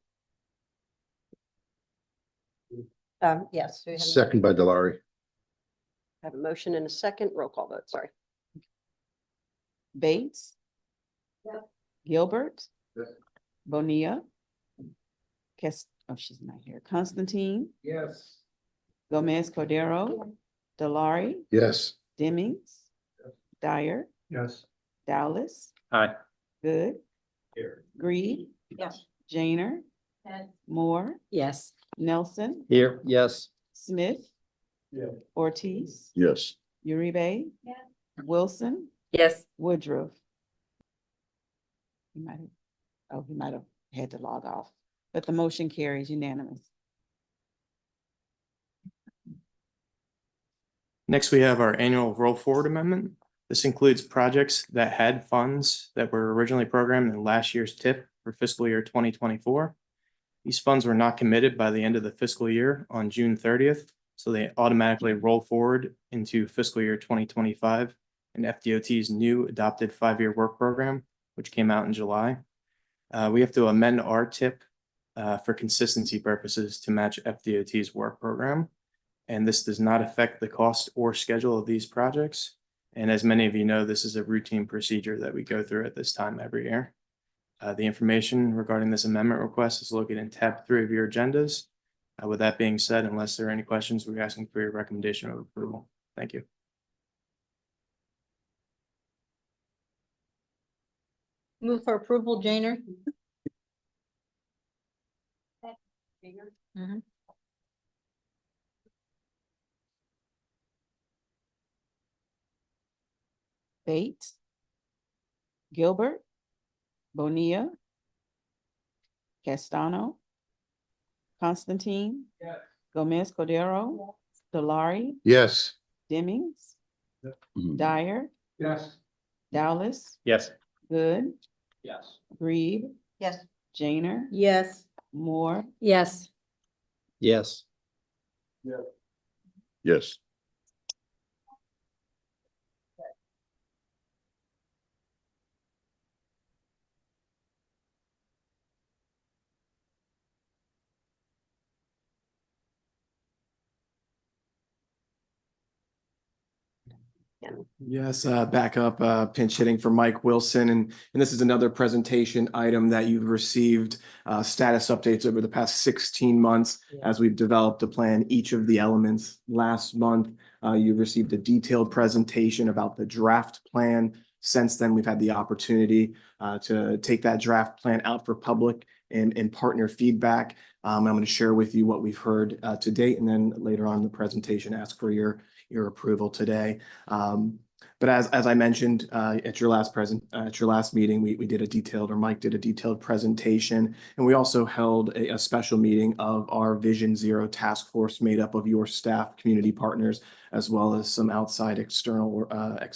Speaker 1: Yes. We have
Speaker 2: Second by Delary.
Speaker 1: a motion and a second roll call vote, sorry.
Speaker 9: Bates. Gilbert.
Speaker 2: Yes.
Speaker 9: Bonilla. She's not here. Constantine.
Speaker 2: Yes.
Speaker 9: Gomez Cordero. Delary.
Speaker 2: Yes.
Speaker 9: Demmings. Dyer.
Speaker 6: Yes.
Speaker 9: Dallas.
Speaker 10: Aye.
Speaker 9: Good.
Speaker 2: Here.
Speaker 9: Reed.
Speaker 1: Yes.
Speaker 9: Janer. Moore.
Speaker 4: Yes.
Speaker 9: Nelson.
Speaker 11: Here, yes.
Speaker 9: Smith.
Speaker 2: Yeah.
Speaker 9: Ortiz.
Speaker 2: Yes.
Speaker 9: Uribe. Wilson.
Speaker 4: Yes.
Speaker 9: Woodruff. He might have had to log off, but the motion carries unanimous.
Speaker 5: Next, we have our annual roll forward amendment. This includes projects that had funds that were originally programmed in last year's TIP for fiscal year 2024. These funds were not committed by the end of the fiscal year on June 30th, so they automatically roll forward into fiscal year 2025 and FDOT's new adopted 5-year work program, which came out in July. We have to amend our tip for consistency purposes to match FDOT's work program. And this does not affect the cost or schedule of these projects. And as many of you know, this is a routine procedure that we go through at this time every year. The information regarding this amendment request is located in tab 3 of your agendas. With that being said, unless there are any questions, we're asking for your recommendation of approval. Thank you.
Speaker 3: Move for approval, Janer. Mhm.
Speaker 9: Bates, Gilbert, Bonilla, Castano, Constantine, Gomez Cordero, Delari,
Speaker 2: Yes.
Speaker 9: Demmings, Dyer,
Speaker 2: Yes.
Speaker 9: Dallas,
Speaker 10: Yes.
Speaker 9: Good,
Speaker 2: Yes.
Speaker 9: Reed,
Speaker 3: Yes.
Speaker 9: Janer,
Speaker 3: Yes.
Speaker 9: Moore,
Speaker 4: Yes.
Speaker 8: Yes.
Speaker 2: Yes.
Speaker 5: Yes, back up, pinch hitting for Mike Wilson. And this is another presentation item that you've received status updates over the past 16 months as we've developed a plan, each of the elements. Last month, you received a detailed presentation about the draft plan. Since then, we've had the opportunity to take that draft plan out for public and partner feedback. I'm going to share with you what we've heard to date, and then later on in the presentation, ask for your approval today. But as I mentioned at your last meeting, we did a detailed, or Mike did a detailed presentation, and we also held a special meeting of our Vision Zero task force made up of your staff, community partners, as well as some outside external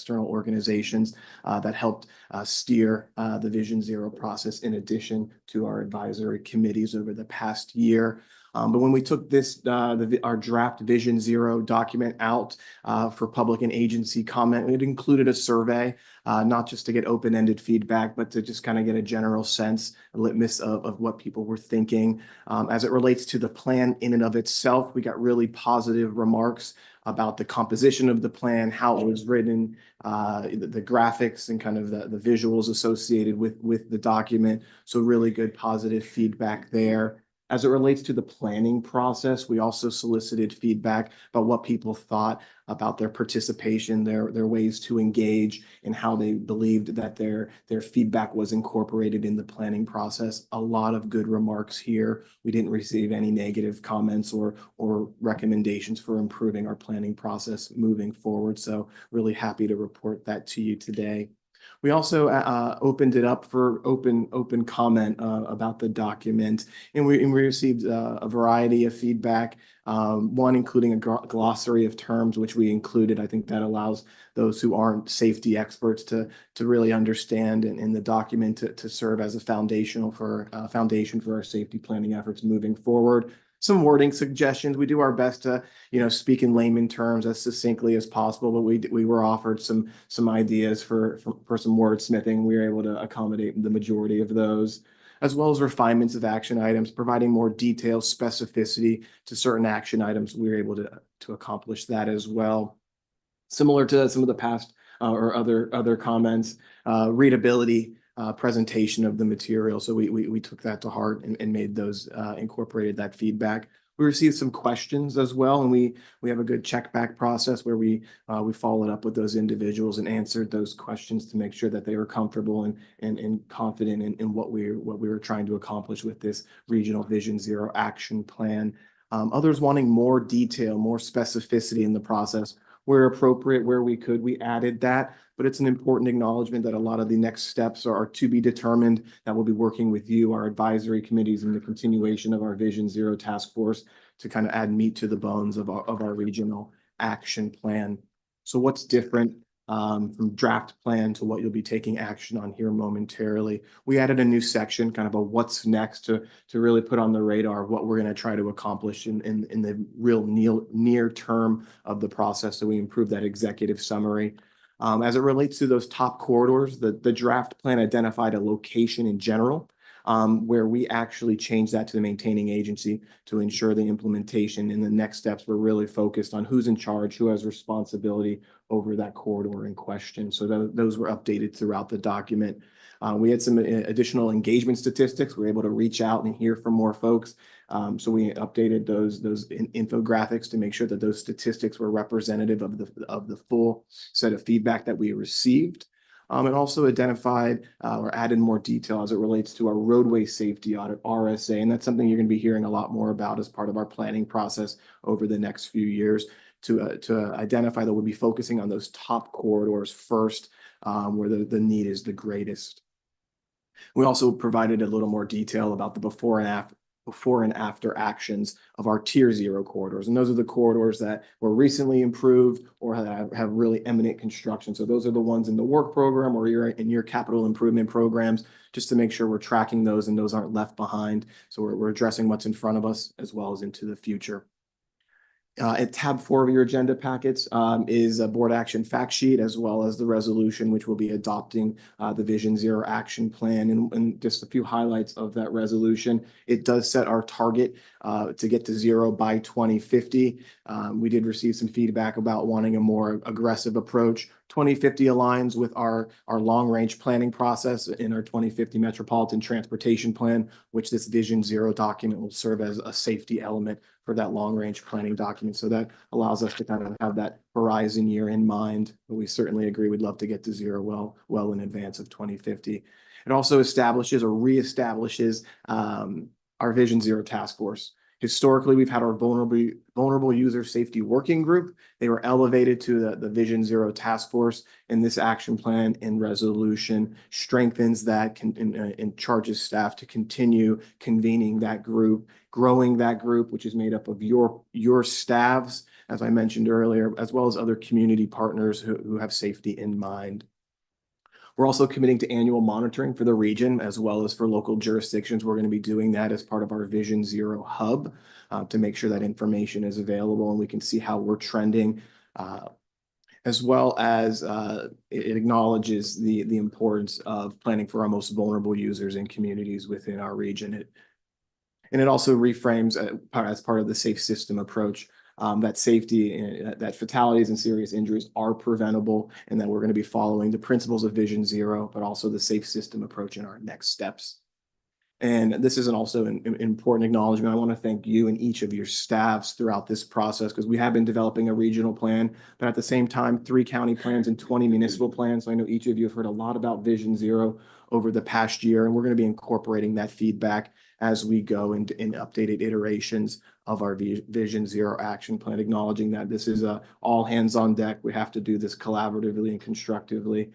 Speaker 5: organizations that helped steer the Vision Zero process in addition to our advisory committees over the past year. But when we took this, our draft Vision Zero document out for public and agency comment, it included a survey, not just to get open-ended feedback, but to just kind of get a general sense, a litmus of what people were thinking. As it relates to the plan in and of itself, we got really positive remarks about the composition of the plan, how it was written, the graphics and kind of the visuals associated with the document. So really good positive feedback there. As it relates to the planning process, we also solicited feedback about what people thought about their participation, their ways to engage, and how they believed that their feedback was incorporated in the planning process. A lot of good remarks here. We didn't receive any negative comments or recommendations for improving our planning process moving forward. So really happy to report that to you today. We also opened it up for open comment about the document, and we received a variety of feedback, one including a glossary of terms, which we included. I think that allows those who aren't safety experts to really understand, and in the document to serve as a foundation for our safety planning efforts moving forward. Some wording suggestions. We do our best to, speak in layman terms as succinctly as possible, but we were offered some ideas for some wordsmithing. We were able to accommodate the majority of those, as well as refinements of action items, providing more detail, specificity to certain action items. We were able to accomplish that as well. Similar to some of the past or other comments, readability. Presentation of the material. So we took that to heart and made those, incorporated that feedback. We received some questions as well, and we have a good check back process where we followed up with those individuals and answered those questions to make sure that they were comfortable and confident in what we were trying to accomplish with this Regional Vision Zero action plan. Others wanting more detail, more specificity in the process. Where appropriate, where we could, we added that, but it's an important acknowledgement that a lot of the next steps are to be determined, that we'll be working with you, our advisory committees, and the continuation of our Vision Zero task force to kind of add meat to the bones of our regional action plan. So what's different from draft plan to what you'll be taking action on here momentarily? We added a new section, kind of a what's next, to really put on the radar what we're going to try to accomplish in the real near term of the process. So we improved that executive summary. As it relates to those top corridors, the draft plan identified a location in general, where we actually changed that to the maintaining agency to ensure the implementation. And the next steps were really focused on who's in charge, who has responsibility over that corridor in question. So those were updated throughout the document. We had some additional engagement statistics. We were able to reach out and hear from more folks. So we updated those infographics to make sure that those statistics were representative of the full set of feedback that we received. And also identified or added more detail as it relates to our roadway safety audit, RSA. And that's something you're going to be hearing a lot more about as part of our planning process over the next few years to identify that we'll be focusing on those top corridors first, where the need is the greatest. We also provided a little more detail about the before and after actions of our tier 0 corridors. And those are the corridors that were recently improved or have really imminent construction. So those are the ones in the work program or you're in your capital improvement programs, just to make sure we're tracking those and those aren't left behind. So we're addressing what's in front of us as well as into the future. At tab 4 of your agenda packets is a board action fact sheet, as well as the resolution, which will be adopting the Vision Zero action plan. And just a few highlights of that resolution. It does set our target to get to zero by 2050. We did receive some feedback about wanting a more aggressive approach. 2050 aligns with our long-range planning process in our 2050 Metropolitan Transportation Plan, which this Vision Zero document will serve as a safety element for that long-range planning document. So that allows us to kind of have that horizon year in mind. But we certainly agree we'd love to get to zero well in advance of 2050. It also establishes or reestablishes our Vision Zero task force. Historically, we've had our vulnerable user safety working group. They were elevated to the Vision Zero task force, and this action plan and resolution strengthens that and charges staff to continue convening that group, growing that group, which is made up of your staffs, as I mentioned earlier, as well as other community partners who have safety in mind. We're also committing to annual monitoring for the region as well as for local jurisdictions. We're going to be doing that as part of our Vision Zero hub to make sure that information is available and we can see how we're trending, as well as it acknowledges the importance of planning for our most vulnerable users and communities within our region. And it also reframes as part of the safe system approach. That safety, that fatalities and serious injuries are preventable, and that we're going to be following the principles of Vision Zero, but also the safe system approach in our next steps. And this is also an important acknowledgement. I want to thank you and each of your staffs throughout this process, because we have been developing a regional plan, but at the same time, 3 county plans and 20 municipal plans. So I know each of you have heard a lot about Vision Zero over the past year, and we're going to be incorporating that feedback as we go in updated iterations of our Vision Zero action plan, acknowledging that this is all hands on deck. We have to do this collaboratively and constructively.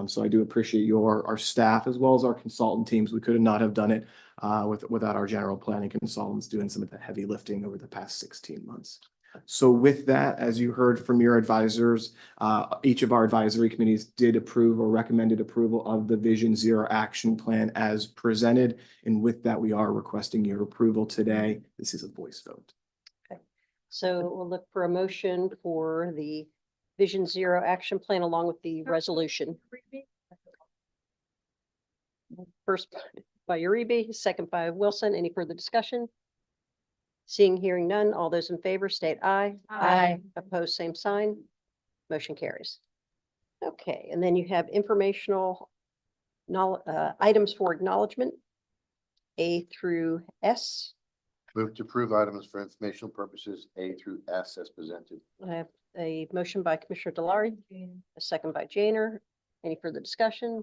Speaker 5: So I do appreciate our staff as well as our consultant teams. We could not have done it without our general planning consultants doing some of the heavy lifting over the past 16 months. So with that, as you heard from your advisors, each of our advisory committees did approve or recommended approval of the Vision Zero action plan as presented. And with that, we are requesting your approval today. This is a voice vote.
Speaker 1: Okay. So we'll look for a motion for the Vision Zero action plan along with the resolution. First by Uribe, second by Wilson. Any further discussion? Seeing, hearing none, all those in favor state aye.
Speaker 4: Aye.
Speaker 1: Opposed, same sign. Motion carries. Okay, and then you have informational items for acknowledgement, A through S.
Speaker 2: Move to approve items for informational purposes A through S as presented.
Speaker 1: I have a motion by Commissioner Delarey, a second by Janer. Any further discussion?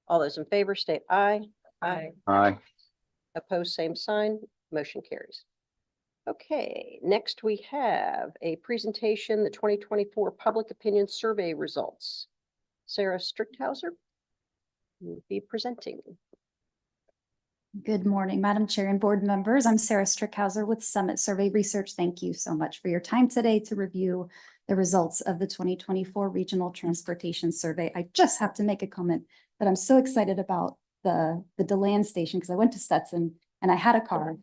Speaker 1: All those in favor state aye.
Speaker 10: Aye.
Speaker 1: Opposed, same sign. Motion carries. Okay, next we have a presentation, the 2024 Public Opinion Survey results. Sarah Strickhauser will be presenting.
Speaker 14: Good morning, Madam Chair and board members. I'm Sarah Strickhauser with Summit Survey Research. Thank you so much for your time today to review the results of the 2024 Regional Transportation Survey. I just have to make a comment that I'm so excited about the DeLand station because I went to Stetson and I had a car,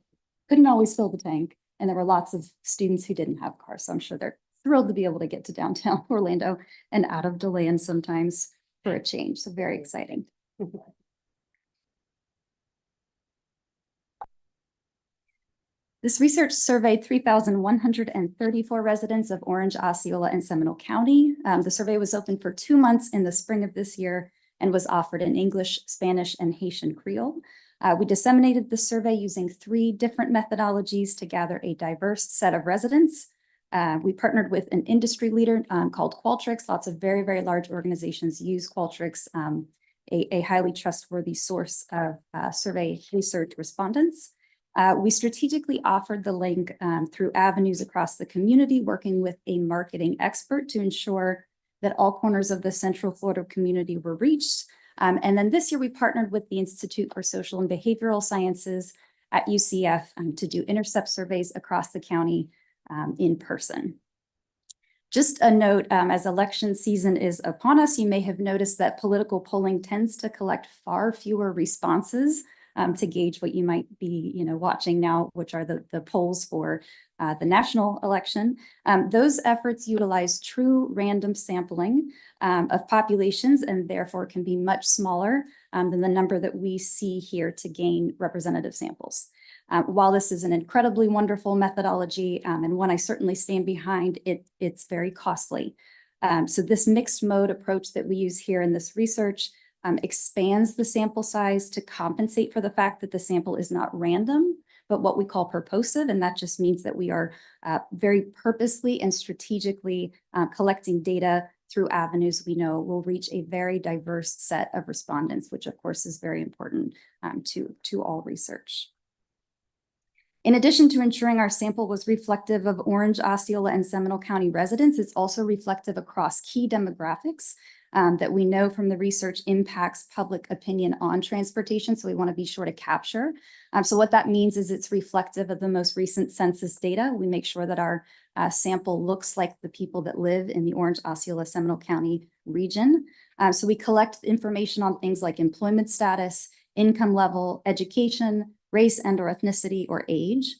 Speaker 14: couldn't always fill the tank. And there were lots of students who didn't have cars. So I'm sure they're thrilled to be able to get to downtown Orlando and out of DeLand sometimes for a change. So very exciting. This research surveyed 3,134 residents of Orange, Osceola, and Seminole County. The survey was open for 2 months in the spring of this year and was offered in English, Spanish, and Haitian Creole. We disseminated the survey using 3 different methodologies to gather a diverse set of residents. We partnered with an industry leader called Qualtrics. Lots of very, very large organizations use Qualtrics, a highly trustworthy source of survey research respondents. We strategically offered the link through avenues across the community, working with a marketing expert to ensure that all corners of the Central Florida community were reached. And then this year we partnered with the Institute for Social and Behavioral Sciences at UCF to do intercept surveys across the county in person. Just a note, as election season is upon us, you may have noticed that political polling tends to collect far fewer responses to gauge what you might be, watching now, which are the polls for the national election. Those efforts utilize true random sampling of populations and therefore can be much smaller than the number that we see here to gain representative samples. While this is an incredibly wonderful methodology and one I certainly stand behind, it's very costly. So this mixed mode approach that we use here in this research expands the sample size to compensate for the fact that the sample is not random, but what we call purposive. And that just means that we are very purposely and strategically collecting data through avenues we know will reach a very diverse set of respondents, which of course is very important to all research. In addition to ensuring our sample was reflective of Orange, Osceola, and Seminole County residents, it's also reflective across key demographics that we know from the research impacts public opinion on transportation. So we want to be sure to capture. So what that means is it's reflective of the most recent census data. We make sure that our sample looks like the people that live in the Orange, Osceola, Seminole County region. So we collect information on things like employment status, income level, education, race and or ethnicity or age.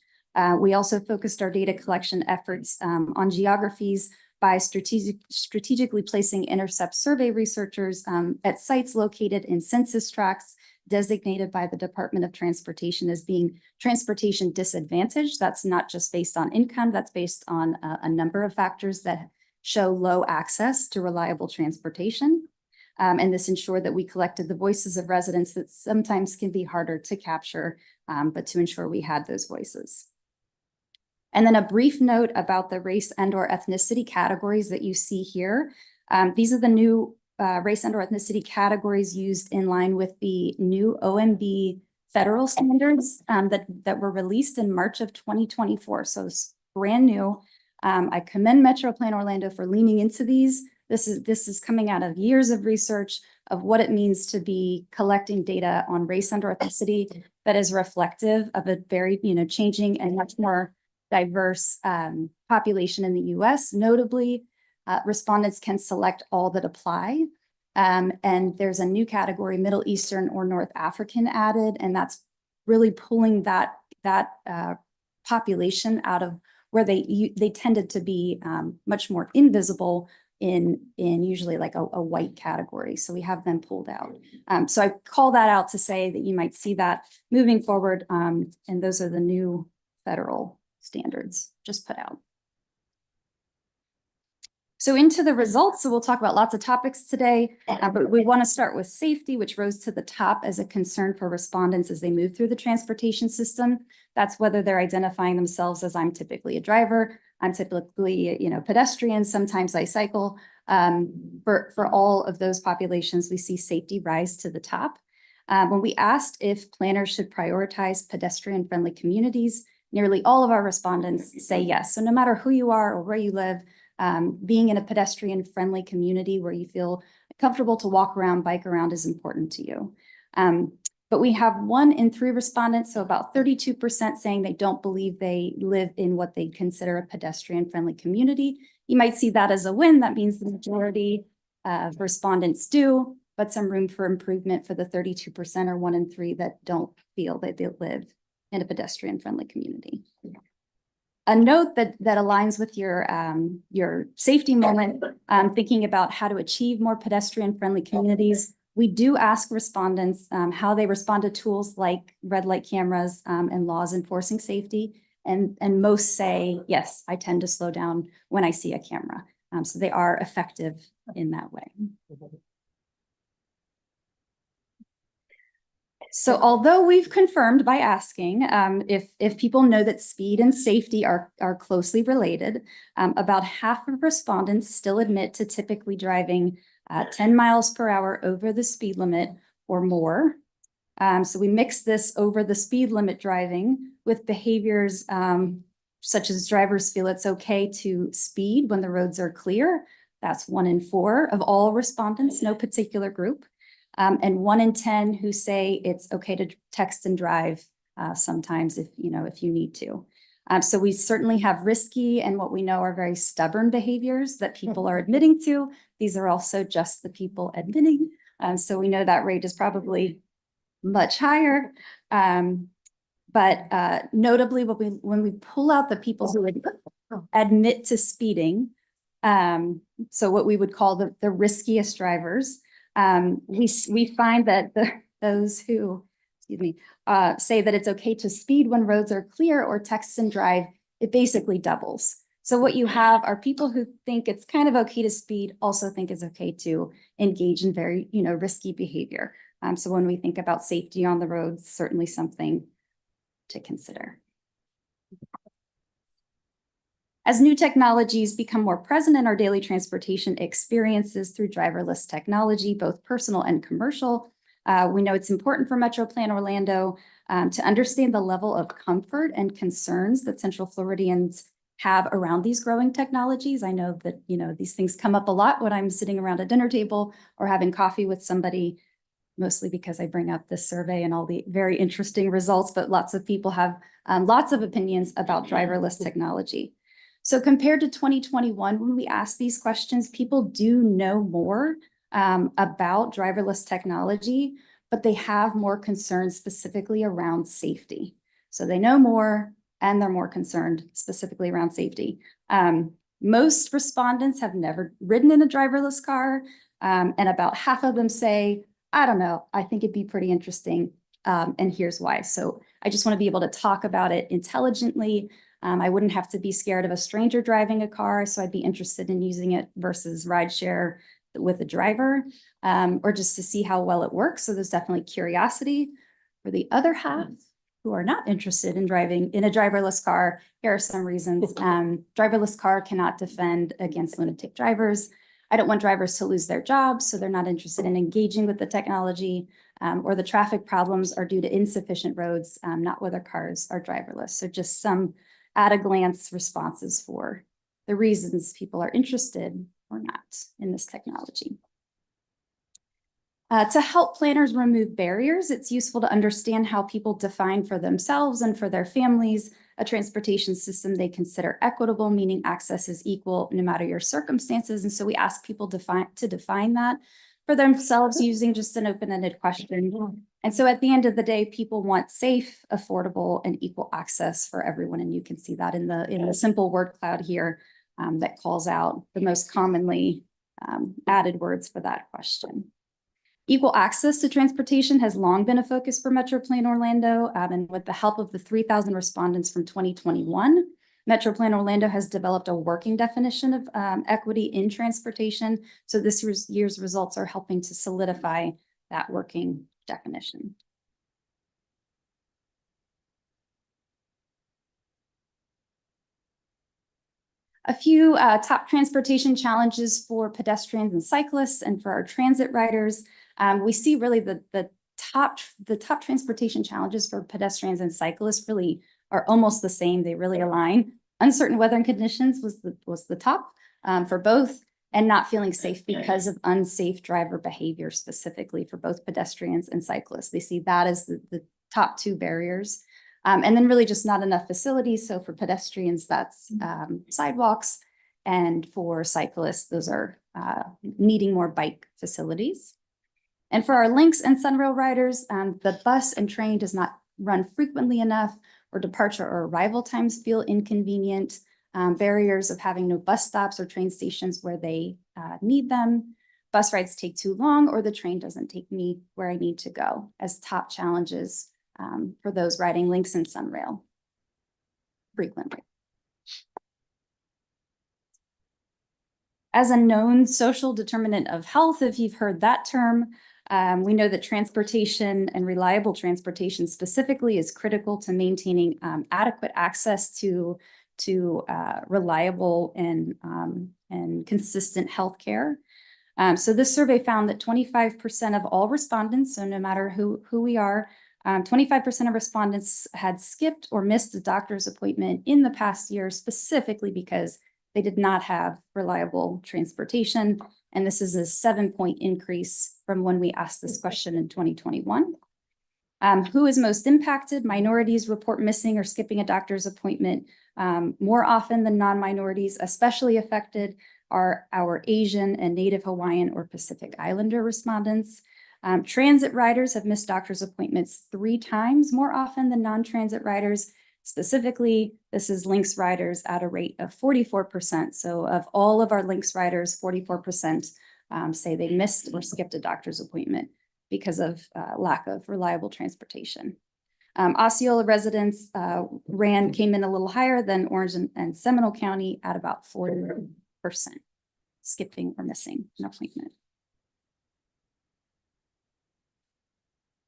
Speaker 14: We also focused our data collection efforts on geographies by strategically placing intercept survey researchers at sites located in census tracts designated by the Department of Transportation as being transportation disadvantaged. That's not just based on income, that's based on a number of factors that show low access to reliable transportation. And this ensured that we collected the voices of residents that sometimes can be harder to capture, but to ensure we had those voices. And then a brief note about the race and or ethnicity categories that you see here. These are the new race and or ethnicity categories used in line with the new OMB federal standards that were released in March of 2024. So it's brand new. I commend MetroPlan Orlando for leaning into these. This is coming out of years of research of what it means to be collecting data on race and or ethnicity that is reflective of a very, changing and much more diverse population in the US. Notably, respondents can select all that apply. And there's a new category, Middle Eastern or North African added, and that's really pulling that population out of where they tended to be much more invisible in usually like a white category. So we have them pulled out. So I call that out to say that you might see that moving forward. And those are the new federal standards just put out. So into the results. So we'll talk about lots of topics today, but we want to start with safety, which rose to the top as a concern for respondents as they move through the transportation system. That's whether they're identifying themselves as I'm typically a driver, I'm typically, pedestrian, sometimes I cycle. For all of those populations, we see safety rise to the top. When we asked if planners should prioritize pedestrian-friendly communities, nearly all of our respondents say yes. So no matter who you are or where you live, being in a pedestrian-friendly community where you feel comfortable to walk around, bike around is important to you. But we have 1 in 3 respondents, so about 32% saying they don't believe they live in what they consider a pedestrian-friendly community. You might see that as a win. That means the majority of respondents do, but some room for improvement for the 32% or 1 in 3 that don't feel that they live in a pedestrian-friendly community. A note that aligns with your safety moment, thinking about how to achieve more pedestrian-friendly communities. We do ask respondents how they respond to tools like red light cameras and laws enforcing safety. And most say, yes, I tend to slow down when I see a camera. So they are effective in that way. So although we've confirmed by asking if people know that speed and safety are closely related, about half of respondents still admit to typically driving 10 miles per hour over the speed limit or more. So we mix this over the speed limit driving with behaviors such as drivers feel it's okay to speed when the roads are clear. That's 1 in 4 of all respondents, no particular group. And 1 in 10 who say it's okay to text and drive sometimes if you need to. So we certainly have risky and what we know are very stubborn behaviors that people are admitting to. These are also just the people admitting. So we know that rate is probably much higher. But notably, when we pull out the people who admit to speeding, so what we would call the riskiest drivers, we find that those who, say that it's okay to speed when roads are clear or text and drive, it basically doubles. So what you have are people who think it's kind of okay to speed, also think it's okay to engage in very, risky behavior. So when we think about safety on the roads, certainly something to consider. As new technologies become more present in our daily transportation experiences through driverless technology, both personal and commercial, we know it's important for MetroPlan Orlando to understand the level of comfort and concerns that Central Floridians have around these growing technologies. I know that, these things come up a lot when I'm sitting around a dinner table or having coffee with somebody, mostly because I bring up this survey and all the very interesting results, but lots of people have lots of opinions about driverless technology. So compared to 2021, when we ask these questions, people do know more about driverless technology, but they have more concerns specifically around safety. So they know more and they're more concerned specifically around safety. Most respondents have never ridden in a driverless car, and about half of them say, I don't know, I think it'd be pretty interesting, and here's why. So I just want to be able to talk about it intelligently. I wouldn't have to be scared of a stranger driving a car, so I'd be interested in using it versus rideshare with a driver, or just to see how well it works. So there's definitely curiosity. For the other half who are not interested in driving in a driverless car, here are some reasons. Driverless car cannot defend against lunatic drivers. I don't want drivers to lose their jobs, so they're not interested in engaging with the technology, or the traffic problems are due to insufficient roads, not whether cars are driverless. So just some at a glance responses for the reasons people are interested or not in this technology. To help planners remove barriers, it's useful to understand how people define for themselves and for their families a transportation system they consider equitable, meaning access is equal no matter your circumstances. And so we ask people to define that for themselves using just an open-ended question. And so at the end of the day, people want safe, affordable, and equal access for everyone. And you can see that in the simple word cloud here that calls out the most commonly added words for that question. Equal access to transportation has long been a focus for MetroPlan Orlando, and with the help of the 3,000 respondents from 2021, MetroPlan Orlando has developed a working definition of equity in transportation. So this year's results are helping to solidify that working definition. A few top transportation challenges for pedestrians and cyclists and for our transit riders. We see really the top transportation challenges for pedestrians and cyclists really are almost the same. They really align. Uncertain weather conditions was the top for both, and not feeling safe because of unsafe driver behavior, specifically for both pedestrians and cyclists. They see that as the top 2 barriers. And then really just not enough facilities. So for pedestrians, that's sidewalks. And for cyclists, those are needing more bike facilities. And for our Lynx and Sunrail riders, the bus and train does not run frequently enough, or departure or arrival times feel inconvenient, barriers of having no bus stops or train stations where they need them, bus rides take too long, or the train doesn't take me where I need to go as top challenges for those riding Lynx and Sunrail frequently. As a known social determinant of health, if you've heard that term, we know that transportation and reliable transportation specifically is critical to maintaining adequate access to reliable and consistent healthcare. So this survey found that 25% of all respondents, so no matter who we are, 25% of respondents had skipped or missed a doctor's appointment in the past year, specifically because they did not have reliable transportation. And this is a 7-point increase from when we asked this question in 2021. Who is most impacted? Minorities report missing or skipping a doctor's appointment more often than non-minorities. Especially affected are our Asian and Native Hawaiian or Pacific Islander respondents. Transit riders have missed doctor's appointments 3 times more often than non-transit riders. Specifically, this is Lynx riders at a rate of 44%. So of all of our Lynx riders, 44% say they missed or skipped a doctor's appointment because of lack of reliable transportation. Osceola residents came in a little higher than Orange and Seminole County at about 40% skipping or missing an appointment.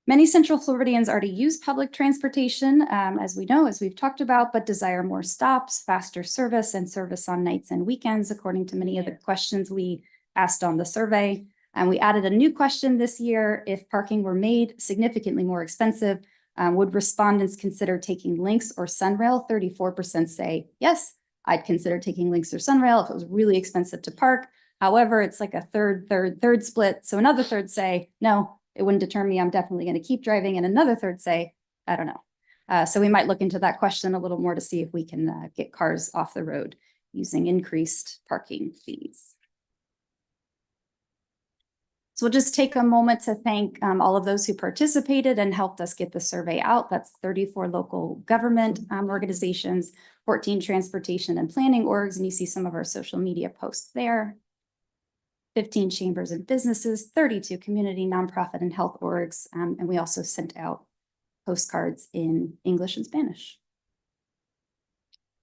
Speaker 14: Many Central Floridians already use public transportation, as we know, as we've talked about, but desire more stops, faster service, and service on nights and weekends, according to many of the questions we asked on the survey. And we added a new question this year: if parking were made significantly more expensive, would respondents consider taking Lynx or Sunrail? 34% say, yes, I'd consider taking Lynx or Sunrail if it was really expensive to park. However, it's like a third split. So another third say, no, it wouldn't deter me. I'm definitely going to keep driving. And another third say, I don't know. So we might look into that question a little more to see if we can get cars off the road using increased parking fees. So we'll just take a moment to thank all of those who participated and helped us get the survey out. That's 34 local government organizations, 14 transportation and planning orgs, and you see some of our social media posts there. 15 chambers and businesses, 32 community, nonprofit, and health orgs. And we also sent out postcards in English and Spanish.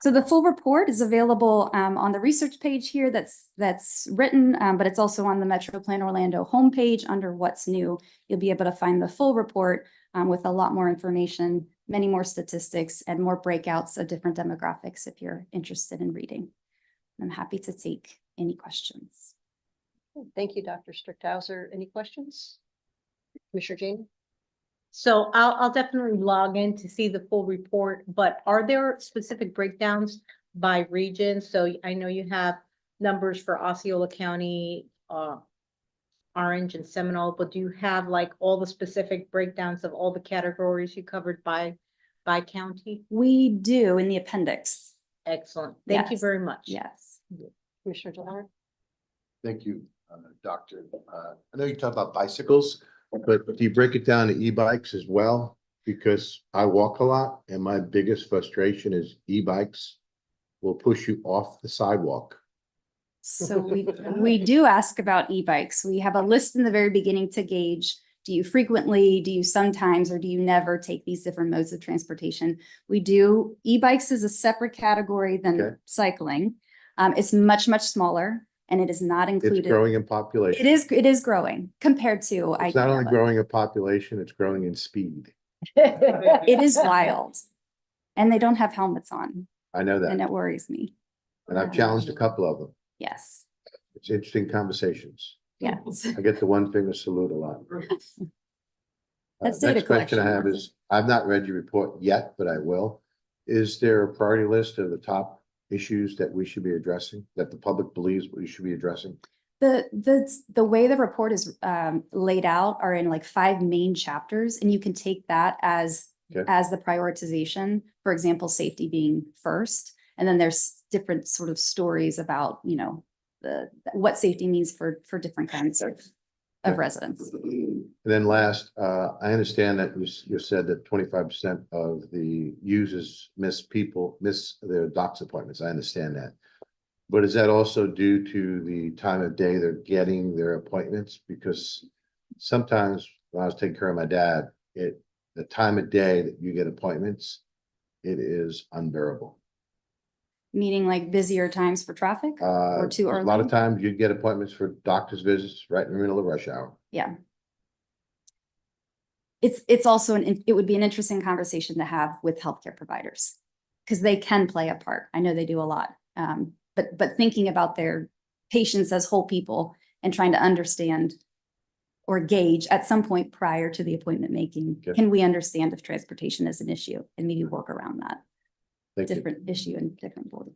Speaker 14: So the full report is available on the research page here that's written, but it's also on the MetroPlan Orlando homepage under What's New. You'll be able to find the full report with a lot more information, many more statistics, and more breakouts of different demographics if you're interested in reading. I'm happy to take any questions.
Speaker 1: Thank you, Dr. Strickhauser. Any questions? Commissioner Jane?
Speaker 3: So I'll definitely log in to see the full report, but are there specific breakdowns by region? So I know you have numbers for Osceola County, Orange and Seminole, but do you have like all the specific breakdowns of all the categories you covered by county?
Speaker 14: We do in the appendix.
Speaker 3: Excellent. Thank you
Speaker 14: Yes.
Speaker 3: very much.
Speaker 14: Yes.
Speaker 1: Commissioner DeLauer?
Speaker 2: Thank you, Doctor. I know you talk about bicycles, but do you break it down to e-bikes as well? Because I walk a lot and my biggest frustration is e-bikes will push you off the sidewalk.
Speaker 14: So we do ask about e-bikes. We have a list in the very beginning to gauge, do you frequently, do you sometimes, or do you never take these different modes of transportation? We do. E-bikes is a separate category than
Speaker 2: Okay.
Speaker 14: cycling. It's much, much smaller, and it is not included.
Speaker 2: It's growing in population.
Speaker 14: It is growing compared to.
Speaker 2: It's not only growing in population, it's growing in speed.
Speaker 14: It is wild. And they don't have helmets on,
Speaker 2: I know
Speaker 14: and
Speaker 2: that.
Speaker 14: it worries me.
Speaker 2: And I've challenged a couple of them.
Speaker 14: Yes,
Speaker 2: It's interesting conversations.
Speaker 14: yes.
Speaker 2: I get the one finger salute a lot.
Speaker 14: That's data
Speaker 2: Next question I
Speaker 14: collection.
Speaker 2: have is, I've not read your report yet, but I will. Is there a priority list of the top issues that we should be addressing, that the public believes we should be addressing?
Speaker 14: The way the report is laid out are in like 5 main chapters, and you can take that as
Speaker 2: Okay.
Speaker 14: the prioritization. For example, safety being first, and then there's different sort of stories about, you know, what safety means for different kinds of of residents.
Speaker 2: And then last, I understand that you said that 25% of the users miss their doc's appointments. I understand that. But is that also due to the time of day they're getting their appointments? Because sometimes when I was taking care of my dad, the time of day that you get appointments, it is unbearable.
Speaker 14: Meaning like busier times for traffic or too
Speaker 2: A
Speaker 14: early?
Speaker 2: lot of times you get appointments for doctor's visits right in the middle of rush hour.
Speaker 14: Yeah. It's also it would be an interesting conversation to have with healthcare providers. Because they can play a part. I know they do a lot. But thinking about their patients as whole people and trying to understand or gauge at some point prior to the appointment making,
Speaker 2: Okay.
Speaker 14: can we understand if transportation is an issue and maybe work around that?
Speaker 2: Thank you.
Speaker 14: Different issue and different board.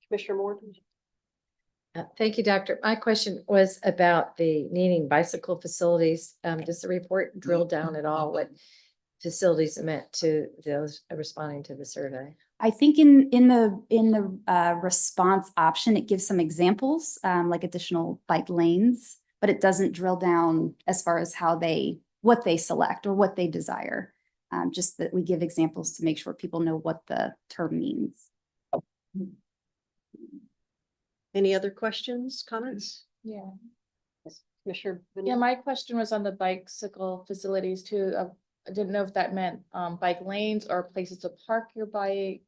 Speaker 1: Commissioner Morton?
Speaker 15: Thank you, Doctor. My question was about the needing bicycle facilities. Does the report drill down at all what facilities it meant to those responding to the survey?
Speaker 14: I think in the response option, it gives some examples, like additional bike lanes, but it doesn't drill down as far as what they select or what they desire. Just that we give examples to make sure people know what the term means.
Speaker 1: Any other questions, comments?
Speaker 4: Yeah.
Speaker 1: Commissioner?
Speaker 4: Yeah, my question was on the bicycle facilities too. I didn't know if that meant bike lanes or places to park your bike.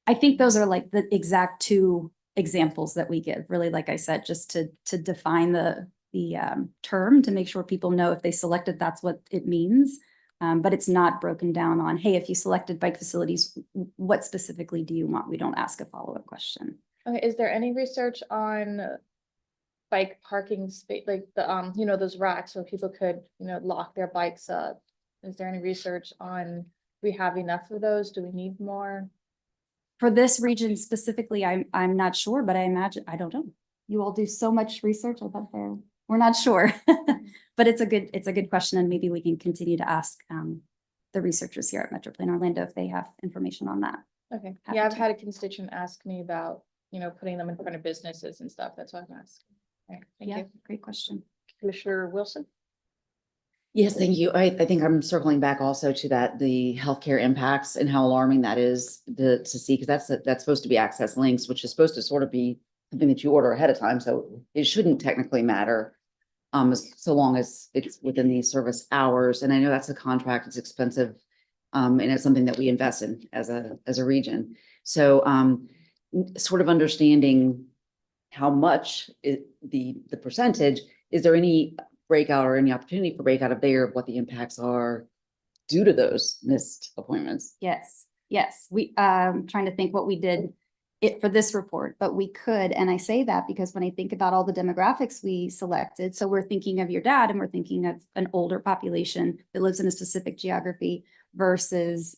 Speaker 14: I think those are like the exact two examples that we give, really, like I said, just to define the term, to make sure people know if they selected, that's what it means. But it's not broken down on, hey, if you selected bike facilities, what specifically do you want? We don't ask a follow-up question.
Speaker 4: Okay, is there any research on bike parking space, like the, those racks so people could, lock their bikes up? Is there any research on, do we have enough of those? Do we need more?
Speaker 14: For this region specifically, I'm not sure, but I imagine, I don't know. You all do so much research. I bet we're not sure. But it's a good question, and maybe we can continue to ask the researchers here at MetroPlan Orlando if they have information on that.
Speaker 4: Okay,
Speaker 14: Happy
Speaker 4: yeah, I've
Speaker 14: to.
Speaker 4: had a constituent ask me about, putting them in front of businesses and stuff. That's why I'm asking. All right, thank
Speaker 14: Yeah,
Speaker 4: you.
Speaker 14: great question.
Speaker 1: Commissioner Wilson?
Speaker 16: Yes, thank you. I think I'm circling back also to that, the healthcare impacts and how alarming that is to see, because that's supposed to be access links, which is supposed to sort of be something that you order ahead of time. So it shouldn't technically matter so long as it's within these service hours. And I know that's a contract, it's expensive. And it's something that we invest in as a region. So sort of understanding how much the percentage, is there any breakout or any opportunity for breakout of there of what the impacts are due to those missed appointments?
Speaker 14: Yes, we trying to think what we did for this report, but we could, and I say that because when I think about all the demographics we selected, so we're thinking of your dad and we're thinking of an older population that lives in a specific geography versus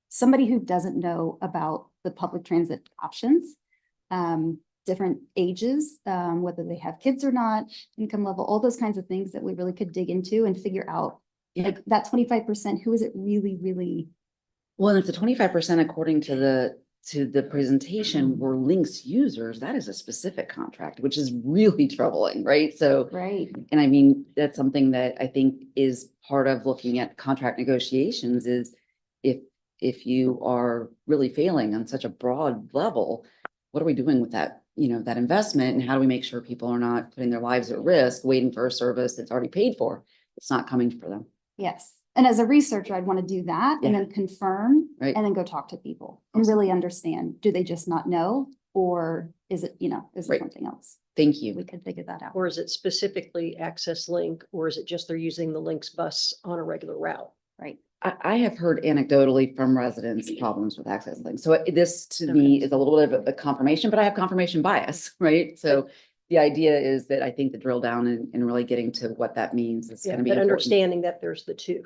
Speaker 14: somebody who doesn't know about the public transit options, different ages, whether they have kids or not, income level, all those kinds of things that we really could dig into and figure out, like that 25%, who is it really?
Speaker 16: Well, and if the 25% according to the presentation were links users, that is a specific contract, which is really troubling, right? So,
Speaker 14: Right.
Speaker 16: and I mean, that's something that I think is part of looking at contract negotiations is if you are really failing on such a broad level, what are we doing with that, that investment, and how do we make sure people are not putting their lives at risk, waiting for a service that's already paid for? It's not coming for them.
Speaker 14: Yes. And as a researcher, I'd want to do that and then confirm
Speaker 16: Right.
Speaker 14: and then go talk to people and really understand, do they just not know? Or is it, is it
Speaker 16: Right.
Speaker 14: something else?
Speaker 16: Thank you.
Speaker 14: We could figure that out.
Speaker 1: Or is it specifically Access Link, or is it just they're using the Lynx bus on a regular route?
Speaker 14: Right.
Speaker 16: I have heard anecdotally from residents problems with access links. So this to me is a little bit of a confirmation, but I have confirmation bias, right? So the idea is that I think the drill down and really getting to what that means is
Speaker 1: Yeah,
Speaker 16: going to be
Speaker 1: but
Speaker 16: important.
Speaker 1: understanding that there's the two.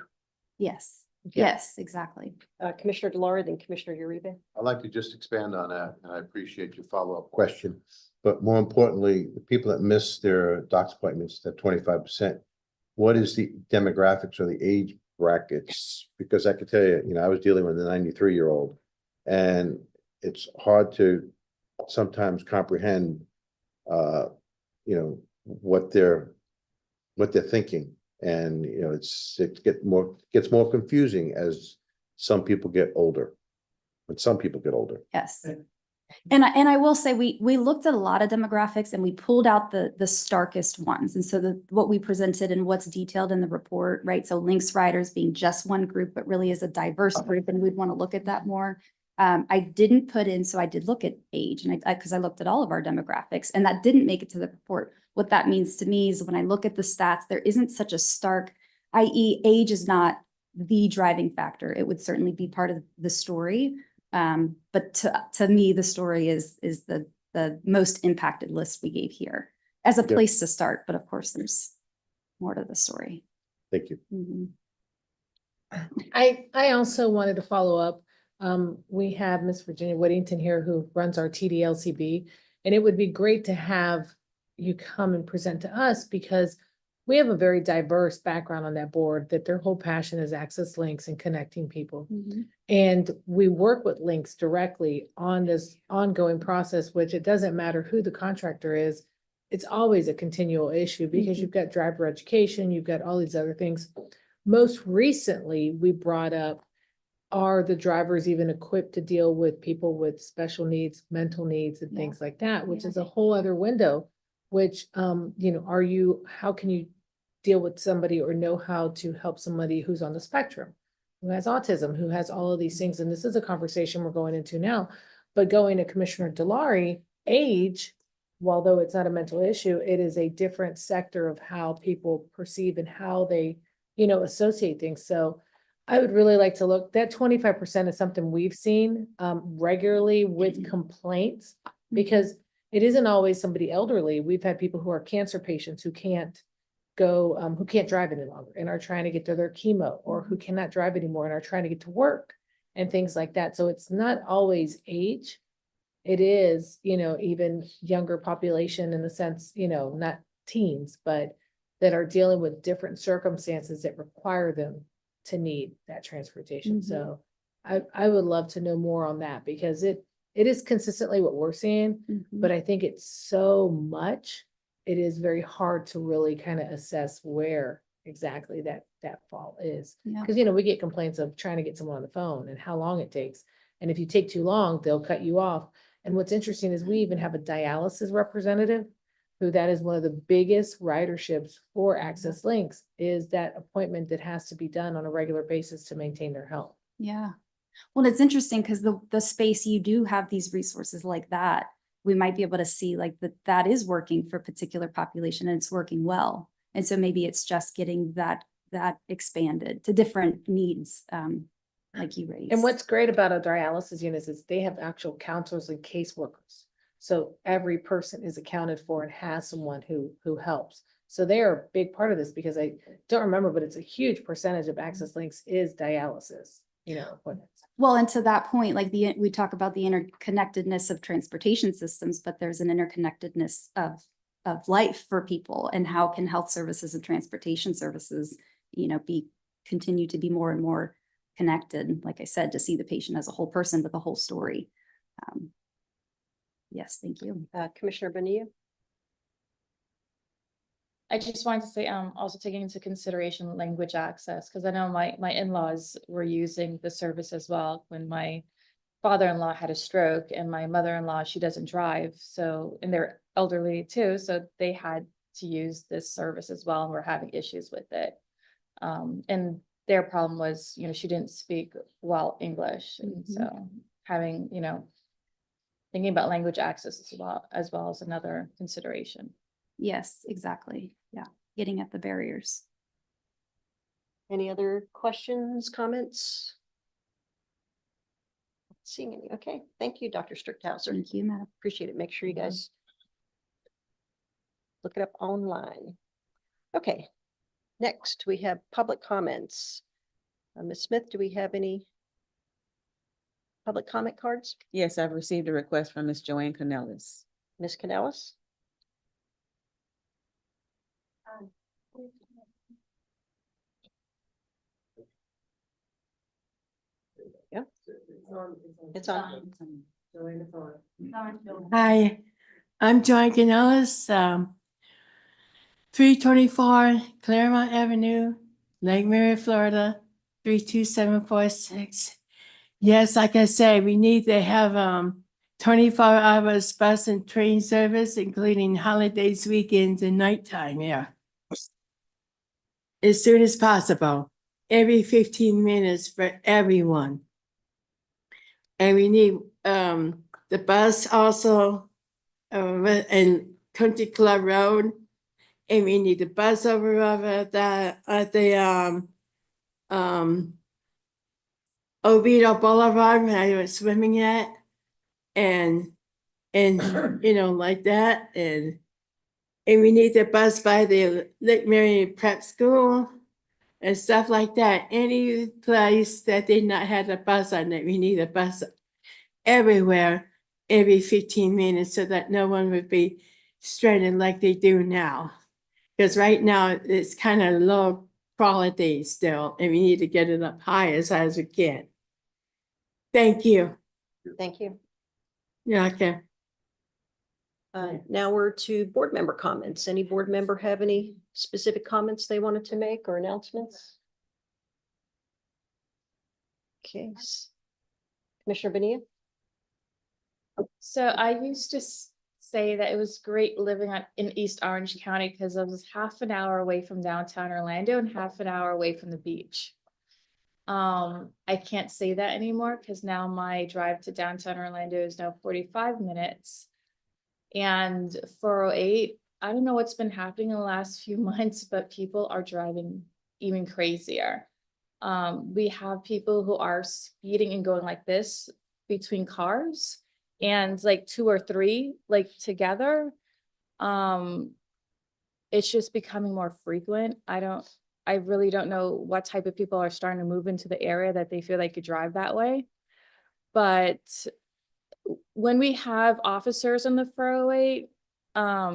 Speaker 14: Yes.
Speaker 16: Yeah.
Speaker 14: Yes, exactly.
Speaker 1: Commissioner Delara, then Commissioner Uribe.
Speaker 2: I'd like to just expand on that, and I appreciate your follow-up question. But more importantly, the people that miss their doc's appointments, that 25%, what is the demographics or the age brackets? Because I could tell you, I was dealing with a 93-year-old, and it's hard to sometimes comprehend, what their what they're thinking. And, you know, gets more confusing as some people get older. When some people get older.
Speaker 14: Yes. And I will say, we looked at a lot of demographics and we pulled out the starkest ones. And so what we presented and what's detailed in the report, right? So Lynx riders being just one group, but really is a diverse group, and we'd want to look at that more. I didn't put in, so I did look at age, and because I looked at all of our demographics, and that didn't make it to the report. What that means to me is when I look at the stats, there isn't such a stark, i.e. age is not the driving factor. It would certainly be part of the story. But to me, the story is the most impacted list we gave here as a place to start. But of course, there's more to the story.
Speaker 2: Thank you.
Speaker 14: Mhm.
Speaker 4: I also wanted to follow up. We have Miss Virginia Whittington here who runs our TDLCB, and it would be great to have you come and present to us because we have a very diverse background on that board, that their whole passion is access links and connecting people. And we work with links directly on this ongoing process, which it doesn't matter who the contractor is. It's always a continual issue because you've got driver education, you've got all these other things. Most recently, we brought up, are the drivers even equipped to deal with people with special needs, mental needs and things like that, which is a whole other window, which, you know, how can you deal with somebody or know how to help somebody who's on the spectrum, who has autism, who has all of these things. And this is a conversation we're going into now, but going to Commissioner Delary, age, although it's not a mental issue, it is a different sector of how people perceive and how they, you know, associate things. So I would really like to look, that 25% is something we've seen regularly with complaints, because it isn't always somebody elderly. We've had people who are cancer patients who can't go, who can't drive any longer and are trying to get to their chemo, or who cannot drive anymore and are trying to get to work and things like that. So it's not always age. It is, you know, even younger population in the sense, you know, not teens, but that are dealing with different circumstances that require them to need that transportation. So I would love to know more on that, because it is consistently what we're seeing, but I think it's so much, it is very hard to really kind of assess where exactly that fault is. Because, you know, we get complaints of trying to get someone on the phone and how long it takes. And if you take too long, they'll cut you off. And what's interesting is we even have a dialysis representative who that is one of the biggest riderships for Access Links, is that appointment that has to be done on a regular basis to maintain their health.
Speaker 14: Yeah. Well, it's interesting because the space you do have these resources like that, we might be able to see like that is working for a particular population and it's working well. And so maybe it's just getting that expanded to different needs, like you raised.
Speaker 4: And what's great about a dialysis unit is they have actual counselors and caseworkers. So every person is accounted for and has someone who helps. So they are a big part of this, because I don't remember, but it's a huge percentage of Access Links is dialysis, you know, appointments.
Speaker 14: Well, and to that point, like we talk about the interconnectedness of transportation systems, but there's an interconnectedness of life for people, and how can health services and transportation services, you know, continue to be more and more connected, like I said, to see the patient as a whole person with a whole story. Yes, thank you.
Speaker 1: Commissioner Bonilla?
Speaker 17: I just wanted to say, also taking into consideration language access, because I know my in-laws were using the service as well when my father-in-law had a stroke, and my mother-in-law, she doesn't drive. So, and they're elderly too. So they had to use this service as well, and we're having issues with it. And their problem was, you know, she didn't speak well English. And so having, you know, thinking about language access as well as another consideration.
Speaker 14: Yes, exactly. Yeah, getting at the barriers.
Speaker 1: Any other questions, comments? Not seeing any. Okay, thank you, Dr. Strichthauser.
Speaker 14: Thank you, Madam.
Speaker 1: Appreciate it. Make sure you guys look it up online. Okay, next we have public comments. Ms. Smith, do we have any public comment cards?
Speaker 9: Yes, I've received a request from Ms. Joanne Canellis.
Speaker 1: Ms. Canellis? Yeah, it's on.
Speaker 18: Hi, I'm Joanne Canellis. 324 Claremont Avenue, Lake Mary, Florida, 32746. Yes, like I said, we need to have 24 hours bus and train service, including holidays, weekends, and nighttime, yeah. As soon as possible, every 15 minutes for everyone. And we need the bus also in Country Club Road. And we need the bus over at the Oviedo Boulevard when I was swimming at. And you know, like that. And we need the bus by the Lake Mary Prep School and stuff like that. Any place that did not have a bus on it, we need a bus everywhere every 15 minutes so that no one would be stranded like they do now. Because right now it's kind of low quality still, and we need to get it up high as high as we can. Thank you.
Speaker 1: Thank you.
Speaker 18: Yeah, okay.
Speaker 1: Now we're to board member comments. Any board member have any specific comments they wanted to make or announcements? Okay. Commissioner Bonilla?
Speaker 17: So I used to say that it was great living in East Orange County because I was half an hour away from downtown Orlando and half an hour away from the beach. I can't say that anymore because now my drive to downtown Orlando is now 45 minutes. And 408, I don't know what's been happening in the last few months, but people are driving even crazier. We have people who are speeding and going like this between cars and like 2 or 3 like together. It's just becoming more frequent. I really don't know what type of people are starting to move into the area that they feel they could drive that way. But when we have officers on the 408,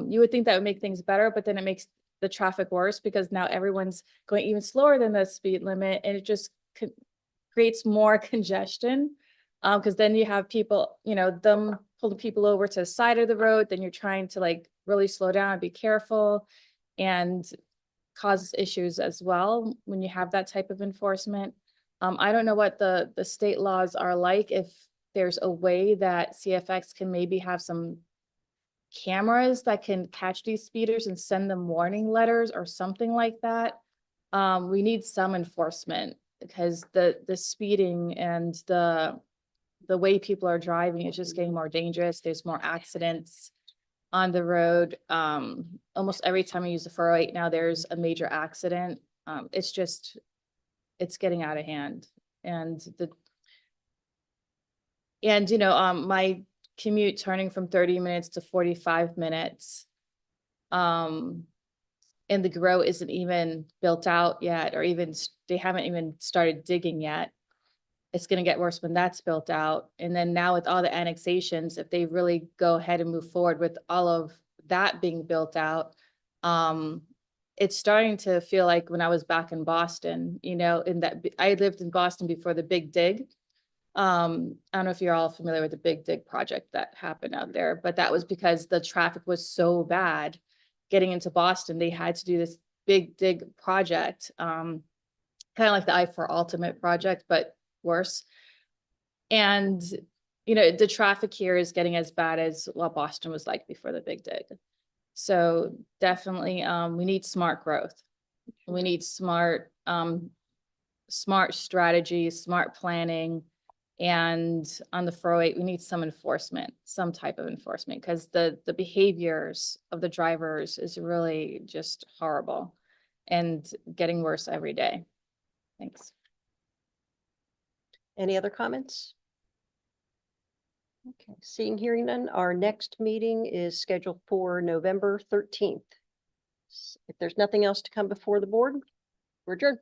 Speaker 17: you would think that would make things better, but then it makes the traffic worse because now everyone's going even slower than the speed limit, and it just creates more congestion. Because then you have people, you know, them pulling people over to the side of the road, then you're trying to like really slow down and be careful, and causes issues as well when you have that type of enforcement. I don't know what the state laws are like, if there's a way that CFX can maybe have some cameras that can catch these speeders and send them warning letters or something like that. We need some enforcement because the speeding and the way people are driving is just getting more dangerous. There's more accidents on the road. Almost every time I use the 408 now, there's a major accident. It's getting out of hand. And you know, my commute turning from 30 minutes to 45 minutes, and the grow isn't even built out yet, or even they haven't even started digging yet. It's going to get worse when that's built out. And then now with all the annexations, if they really go ahead and move forward with all of that being built out, it's starting to feel like when I was back in Boston, you know, in that I lived in Boston before the Big Dig. I don't know if you're all familiar with the Big Dig project that happened out there, but that was because the traffic was so bad getting into Boston. They had to do this Big Dig project, kind of like the I-4 Ultimate project, but worse. And, you know, the traffic here is getting as bad as what Boston was like before the Big Dig. So definitely, we need smart growth. We need smart strategies, smart planning. And on the 408, we need some enforcement, some type of enforcement, because the behaviors of the drivers is really just horrible and getting worse every day. Thanks.
Speaker 1: Any other comments? Okay, seeing, hearing none, our next meeting is scheduled for November 13th. If there's nothing else to come before the board, we're adjourned.